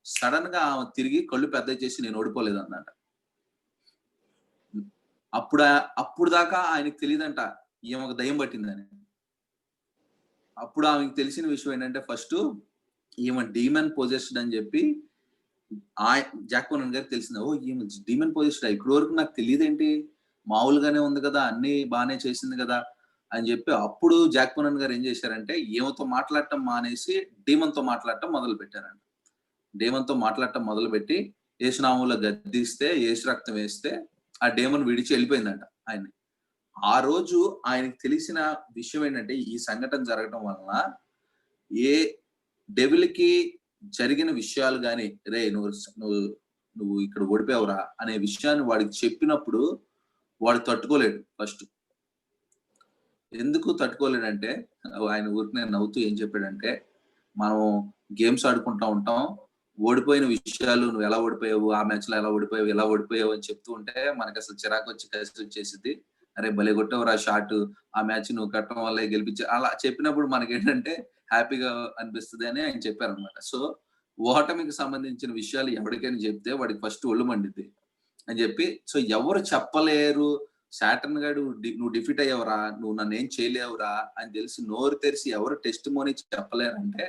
Speaker 3: సడన్ గా ఆమె తిరిగి కళ్ళు పెద్ద చేసి నేను ఓడిపోలేదు అన్నమాట. అప్పుడు దాకా ఆయనకి తెలియదంట ఈమెకు దయ్యం పట్టిందని. అప్పుడు ఆమెకు తెలిసిన విషయం ఏంటంటే ఫస్ట్ ఈమె డీమన్ పొజెస్డ్ అని చెప్పి జాక్పోన్ గారికి తెలిసింది. ఓ ఈమె డీమన్ పొజెస్డ్, ఇప్పటి వరకు నాకు తెలియదేంటి, మామూలుగానే ఉంది కదా, అన్ని బాగానే చేసింది కదా అని చెప్పి అప్పుడు జాక్పోన్ గారు ఏం చేశారంటే ఈమెతో మాట్లాడటం మానేసి డీమన్ తో మాట్లాడటం మొదలు పెట్టారంట. డీమన్ తో మాట్లాడటం మొదలుపెట్టి యేసునామంలో గద్దిస్తే, యేసు రక్తం వేస్తే ఆ డీమన్ విడిచి వెళ్ళిపోయిందంట ఆయన్ని. ఆ రోజు ఆయనకి తెలిసిన విషయం ఏంటంటే ఈ సంఘటన జరగటం వలన ఏ డెవిల్కి జరిగిన విషయాలు కానీ రే నువ్వు ఇక్కడ ఓడిపోయావురా అనే విషయాన్ని వాడికి చెప్పినప్పుడు వాడు తట్టుకోలేడు. ఫస్ట్ ఎందుకు తట్టుకోలేడంటే ఆయన ఊరికి నవ్వుతూ ఏం చెప్పాడంటే, మనం గేమ్స్ ఆడుకుంటా ఉంటాం, ఓడిపోయిన విషయాలు నువ్వు ఎలా ఓడిపోయావు, ఆ మ్యాచ్ లో ఎలా ఓడిపోయావు, ఎలా ఓడిపోయావు అని చెప్తూ ఉంటే మనకి అసలు చిరాకు వచ్చి కసి వచ్చేసింది. అరే భలే కొట్టేవరా షాట్, ఆ మ్యాచ్ నువ్వు కట్టడం వల్ల గెలిపించే, అలా చెప్పినప్పుడు మనకి ఏంటంటే హ్యాపీగా అనిపిస్తుంది అని ఆయన చెప్పారనమాట. సో ఓటమికి సంబంధించిన విషయాలు ఎవరికైనా చెప్తే వాడికి ఫస్ట్ ఒళ్ళు మండిద్ది అని చెప్పి, సో ఎవరు చెప్పలేరు, సాటర్న్ గాడు నువ్వు డిఫీట్ అయ్యావురా, నువ్వు నన్ను ఏం చేయలేవురా అని తెలిసి నోరు తెరిచి ఎవరు టెస్ట్ మోనీ చెప్పలేరంటే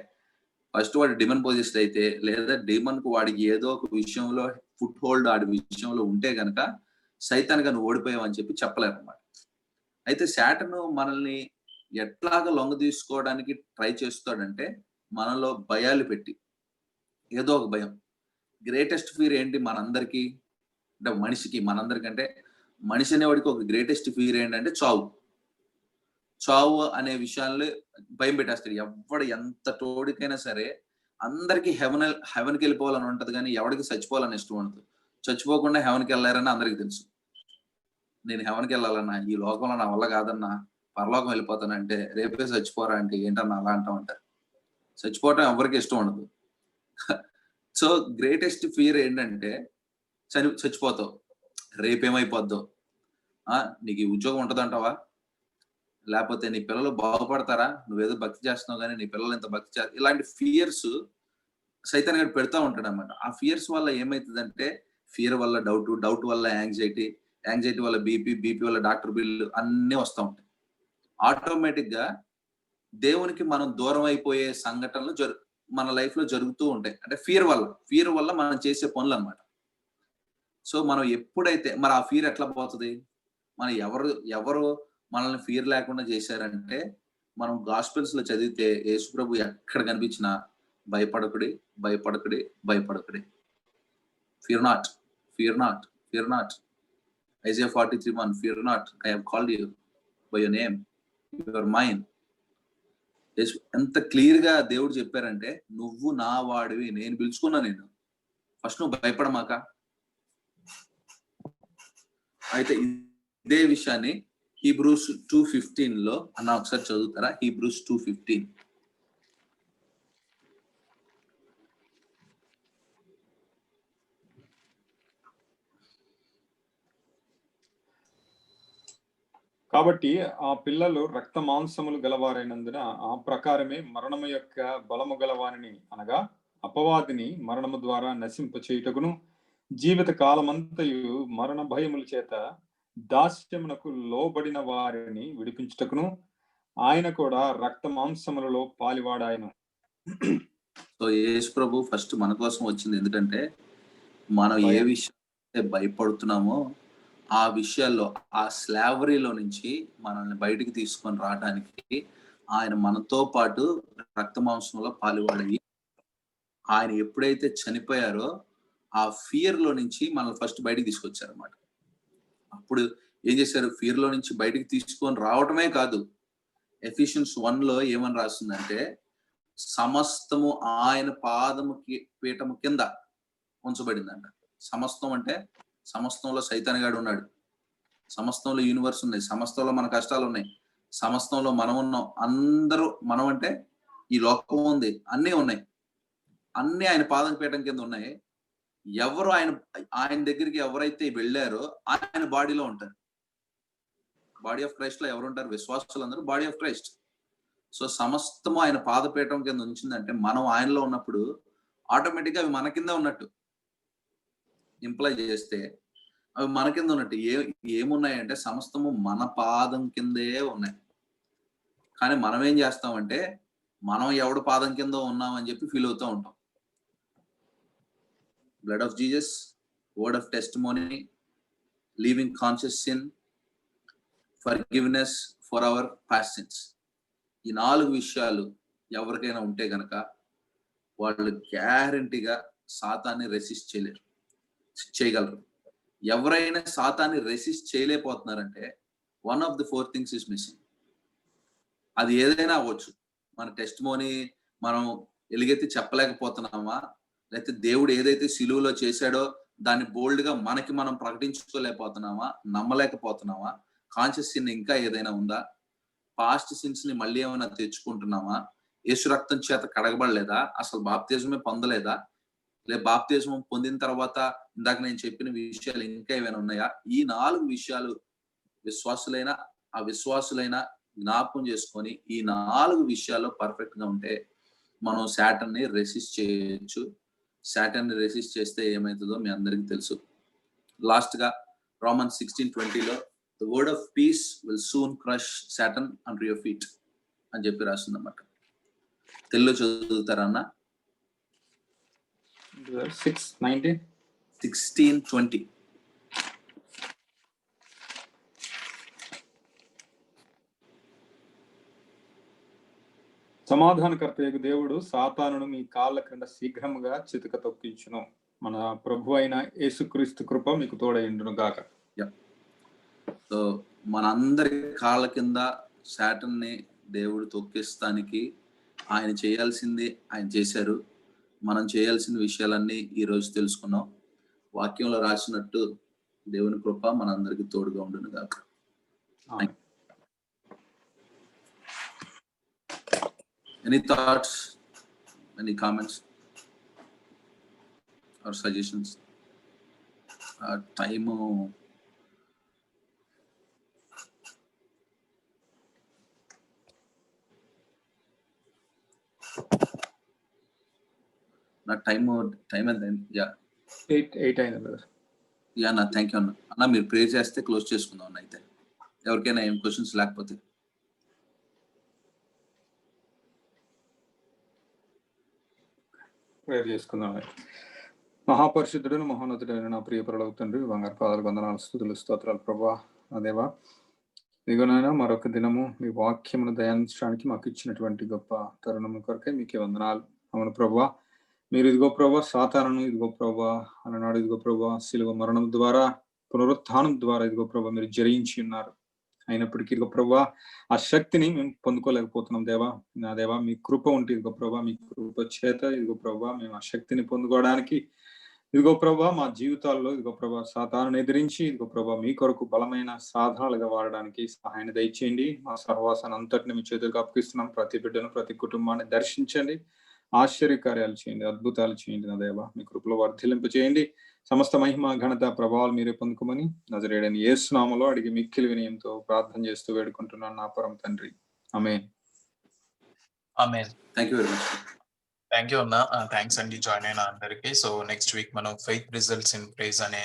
Speaker 3: ఫస్ట్ వాడు డిమన్ పొజిషన్ అయితే, లేదా డిమన్ కు వాడికి ఏదో ఒక విషయంలో ఫుట్ హోల్డ్ ఆడి విషయంలో ఉంటే గనక సైతాన్గా నువ్వు ఓడిపోయావు అని చెప్పి చెప్పలేరు అనమాట. అయితే సాటర్న్ మనల్ని ఎట్లాగా లొంగ తీసుకోవడానికి ట్రై చేస్తాడంటే మనలో భయాలు పెట్టి, ఏదో ఒక భయం. గ్రేటెస్ట్ ఫీర్ ఏంటి మనందరికీ అంటే మనిషికి, మనందరికంటే మనిషి అనేవాడికి ఒక గ్రేటెస్ట్ ఫీర్ ఏంటంటే చావు అనే విషయాల్లో భయం పెట్టేస్తాడు. ఎవడు ఎంత తోడికైనా సరే అందరికి హెవెన్కి వెళ్ళిపోవాలని ఉంటది, కానీ ఎవరికి చచ్చిపోవాలని ఇష్టం ఉండదు. చచ్చిపోకుండా హెవెన్కి వెళ్ళారని అందరికి తెలుసు. నేను హెవెన్కి వెళ్ళాలన్నా, ఈ లోకంలో నా వల్ల కాదన్నా, పరలోకం వెళ్ళిపోతానంటే రేపే చచ్చిపోరా అంటే ఏంటన్నా అలా అంటా ఉంటారు. చచ్చిపోవటం ఎవరికి ఇష్టం ఉండదు. సో గ్రేటెస్ట్ ఫియర్ ఏంటంటే చచ్చిపోతావు, రేపేమైపోద్దో, నీకు ఈ ఉద్యోగం ఉంటదంటావా, లేకపోతే నీ పిల్లలు బాగుపడతారా, నువ్వేదో భక్తి చేస్తున్నావు కానీ నీ పిల్లలు ఎంత భక్తి చేస్తారు, ఇలాంటి ఫియర్స్ సైతాన్ గారు పెడతా ఉంటాడు అనమాట. ఆ ఫియర్స్ వల్ల ఏమైతుందంటే ఫియర్ వల్ల డౌట్ వల్ల యాంగ్జైటీ వల్ల బీపీ వల్ల డాక్టర్ బిల్లు అన్నీ వస్తూ ఉంటాయి. ఆటోమేటిక్ గా దేవునికి మనం దూరం అయిపోయే సంఘటనలు మన లైఫ్ లో జరుగుతూ ఉంటాయి. అంటే ఫియర్ వల్ల మనం చేసే పనులు అనమాట. సో మనం ఎప్పుడైతే మరి ఆ ఫియర్ ఎట్లా పోతుంది? మనం ఎవరు మనల్ని ఫియర్ లేకుండా చేశారంటే, మనం గాస్పెల్స్ లో చదివితే యేసుప్రభు ఎక్కడ కనిపించినా భయపడకుడి, భయపడకుడి, భయపడకుడి. Fear not, fear not, fear not. Isaiah 43:1, fear not, I have called you by your name, you are mine. ఎంత క్లియర్ గా దేవుడు చెప్పారంటే, నువ్వు నా వాడివి, నేను పిలుచుకున్నా నేను, ఫస్ట్ నువ్వు భయపడమాక. అయితే ఇదే విషయాన్ని హీబ్రూస్ 2:15 లో అన్న ఒకసారి చదువుతారా? హీబ్రూస్ 2:15.
Speaker 4: కాబట్టి ఆ పిల్లలు రక్త మాంసములు గలవారైనందున ఆ ప్రకారమే మరణము యొక్క బలము గలవారిని, అనగా అపవాదిని మరణము ద్వారా నశింప చేయుటకును, జీవిత కాలమంతయు మరణ భయముల చేత దాస్యమునకు లోబడిన వారిని విడిపించుటకును ఆయన కూడా రక్త మాంసములలో పాలివాడాయను.
Speaker 3: సో యేసు ప్రభు ఫస్ట్ మన కోసం వచ్చింది. ఎందుకంటే మనం ఏ విషయం భయపడుతున్నామో ఆ విషయాల్లో, ఆ స్లావరీలో నుంచి మనల్ని బయటికి తీసుకొని రావడానికి ఆయన మనతో పాటు రక్త మాంసంలో పాలువాడయి, ఆయన ఎప్పుడైతే చనిపోయారో ఆ ఫియర్ లో నుంచి మనల్ని ఫస్ట్ బయటికి తీసుకొచ్చారు అన్నమాట. అప్పుడు ఏం చేశారు? ఫియర్ లో నుంచి బయటికి తీసుకొని రావటమే కాదు, ఎఫిషియన్స్ 1 లో ఏమని రాస్తుందంటే, సమస్తము ఆయన పీఠము కింద ఉంచబడిందంట. సమస్తం అంటే సమస్తంలో సైతాన్ గాడు ఉన్నాడు, సమస్తంలో యూనివర్స్ ఉన్నాయి, సమస్తంలో మన కష్టాలు ఉన్నాయి, సమస్తంలో మనం ఉన్నాం, అందరూ మనం అంటే ఈ లోకం ఉంది, అన్నీ ఉన్నాయి, అన్ని ఆయన పాదం పీఠం కింద ఉన్నాయి. ఎవరు ఆయన దగ్గరికి ఎవరైతే వెళ్ళారో ఆయన బాడీలో ఉంటారు. బాడీ ఆఫ్ క్రైస్ట్ లో ఎవరు ఉంటారు? విశ్వాసులందరూ బాడీ ఆఫ్ క్రైస్ట్. సో సమస్తము ఆయన పాదపీఠం కింద ఉంచిందంటే మనం ఆయనలో ఉన్నప్పుడు ఆటోమేటిక్ గా అవి మన కింద ఉన్నట్టు ఇంప్లై చేస్తే అవి మన కింద ఉన్నట్టు. ఏమున్నాయంటే సమస్తము మన పాదం కిందే ఉన్నాయి. కానీ మనం ఏం చేస్తామంటే, మనం ఎవడు పాదం కింద ఉన్నామని చెప్పి ఫీల్ అవుతూ ఉంటాం. Blood of Jesus, word of testimony, leaving conscious sin, forgiveness for our past sins. ఈ 4 విషయాలు ఎవరికైనా ఉంటే గనక వాళ్ళు గ్యారంటీగా సాతాన్ని రెసిస్ట్ చేయగలరు. ఎవరైనా సాతాన్ని resist చేయలేకపోతున్నారంటే 1 of the 4 things is missing. అది ఏదైనా అవ్వచ్చు. మన టెస్టిమోనీ మనం ఎలుగెత్తి చెప్పలేకపోతున్నామా, లేకపోతే దేవుడు ఏదైతే సిలువలో చేశాడో దాన్ని బోల్డ్ గా మనకి మనం ప్రకటించుకోలేకపోతున్నామా, నమ్మలేకపోతున్నామా, కాన్షియస్ సిన్ ఇంకా ఏదైనా ఉందా, పాస్ట్ సిన్స్ ని మళ్ళీ ఏమైనా తెచ్చుకుంటున్నామా, యేసు రక్తం చేత కడగబడలేదా, అసలు బాప్తిజమే పొందలేదా, లేదా బాప్తిజం పొందిన తర్వాత ఇందాక నేను చెప్పిన విషయాలు ఇంకా ఏమైనా ఉన్నాయా? ఈ 4 విషయాలు విశ్వాసులైనా అవిశ్వాసులైనా జ్ఞాపకం చేసుకొని ఈ 4 విషయాల్లో పర్ఫెక్ట్ గా ఉంటే మనం సాటన్ ని రెసిస్ట్ చేయొచ్చు. సాటన్ ని రెసిస్ట్ చేస్తే ఏమవుతుందో మీ అందరికీ తెలుసు. లాస్ట్ గా Romans 16:20 లో the word of peace will soon crush Satan under your feet అని చెప్పి రాస్తుందన్నమాట. తెలుగులో చదువుతారన్నా? 16:20.
Speaker 4: సమాధానకర్తయగు దేవుడు సాతానును మీ కాళ్ళ క్రింద శీఘ్రముగా చితక తొక్కించును. మన ప్రభు అయిన యేసుక్రీస్తు కృప మీకు తోడైండును గాక.
Speaker 3: సో మనందరి కాళ్ళ కింద సాటన్ ని దేవుడు తొక్కిస్తానికి ఆయన చేయాల్సింది ఆయన చేశారు. మనం చేయాల్సిన విషయాలన్నీ ఈ రోజు తెలుసుకున్నాం. వాక్యంలో రాసినట్టు దేవుని కృప మనందరికి తోడుగా ఉండును గాక. Any thoughts, any comments or suggestions? Time నా టైం ఎంత? యా
Speaker 4: 8 అయింది బ్రదర్.
Speaker 3: యా అన్న, థ్యాంక్ యూ అన్న. మీరు ప్రే చేస్తే క్లోజ్ చేసుకుందాం అన్న. అయితే ఎవరికైనా ఏం క్వశ్చన్స్ లేకపోతే
Speaker 4: ప్రేయర్ చేసుకుందాం. మహాపరిశుద్ధుడును మహోన్నతుడైన నా ప్రియ పరలోక తండ్రి, బంగారు పాదాలు, వందనాలు, స్తుతులు, స్తోత్రాలు ప్రభా. నా దేవా, ఇదిగోనైనా మరొక దినము మీ వాక్యమును ధ్యానించడానికి మాకు ఇచ్చినటువంటి గొప్ప తరుణము కొరకే మీకే వందనాలు. అవును ప్రభా, మీరు ఇదిగో ప్రభా సాతానును ఇదిగో ప్రభా అలనాడు ఇదిగో ప్రభా శిలువ మరణం ద్వారా పునరుత్థానం ద్వారా ఇదిగో ప్రభా మీరు జయించి ఉన్నారు. అయినప్పటికీ ఇదిగో ప్రభా ఆ శక్తిని మేము పొందుకోలేకపోతున్నాం దేవా. నా దేవా, మీ కృప ఉంటే ఇదిగో ప్రభా, మీ కృప చేత ఇదిగో ప్రభా మేము ఆ శక్తిని పొందుకోవడానికి ఇదిగో ప్రభా మా జీవితాల్లో ఇదిగో ప్రభా సాతానును ఎదిరించి ఇదిగో ప్రభా మీ కొరకు బలమైన సాధనాలుగా వాడడానికి సహాయాన్ని దయచేయండి. మా సహవాసాన్ని అంతటిని మీ చేతులకు అప్పగిస్తున్నాం. ప్రతి బిడ్డను, ప్రతి కుటుంబాన్ని దర్శించండి, ఆశ్చర్యకార్యాలు చేయండి, అద్భుతాలు చేయండి. నా దేవా, మీ కృపలో వర్ధిల్లింపు చేయండి. సమస్త మహిమ, ఘనత, ప్రభావాలు మీరే పొందుకోమని నజరేయుడైన యేసు నామములో అడిగి మిక్కిలి వినయంతో ప్రార్థన చేస్తూ వేడుకుంటున్నాను నా పరమ తండ్రి. ఆమేన్.
Speaker 2: ఆమేన్.
Speaker 3: Thank you very much.
Speaker 2: Thank you అన్న. థ్యాంక్స్ అండి జాయిన్ అయిన అందరికి. సో నెక్స్ట్ వీక్ మనం ఫెయిత్ రిజల్ట్స్ ఇన్ ప్రైజ్ అనే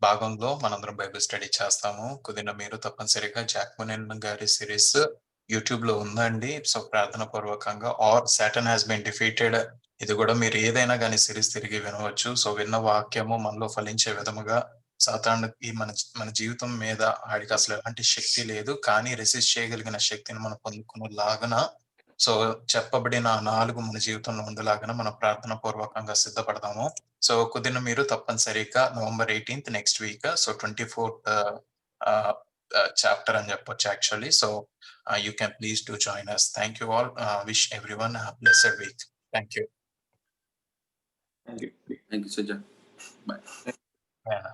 Speaker 2: భాగంలో మనందరం బైబిల్ స్టడీ చేస్తాము. కుదిరిన మీరు తప్పనిసరిగా జాక్మన్ గారి సిరీస్ యూట్యూబ్ లో ఉందండి. సో ప్రార్థన పూర్వకంగా or Satan has been defeated, ఇది కూడా మీరు ఏదైనా కానీ సిరీస్ తిరిగి వినవచ్చు. సో విన్న వాక్యము మనలో ఫలించే విధముగా సాతానుకి మన జీవితం మీద ఆడికి అసలు ఎలాంటి శక్తి లేదు, కానీ రెసిస్ట్ చేయగలిగిన శక్తిని మనం పొందుకునేలాగన సో చెప్పబడిన 4 మన జీవితంలో ఉండేలాగా మనం ప్రార్థన పూర్వకంగా సిద్ధపడదాము. సో కుదిరిన మీరు తప్పనిసరిగా November 18th next week, so 24th chapter అని చెప్పొచ్చు actually. So you can please to join us. Thank you all. Wish everyone a blessed week. Thank you.
Speaker 3: Thank you Sajja. Bye.
Speaker 2: Yeah.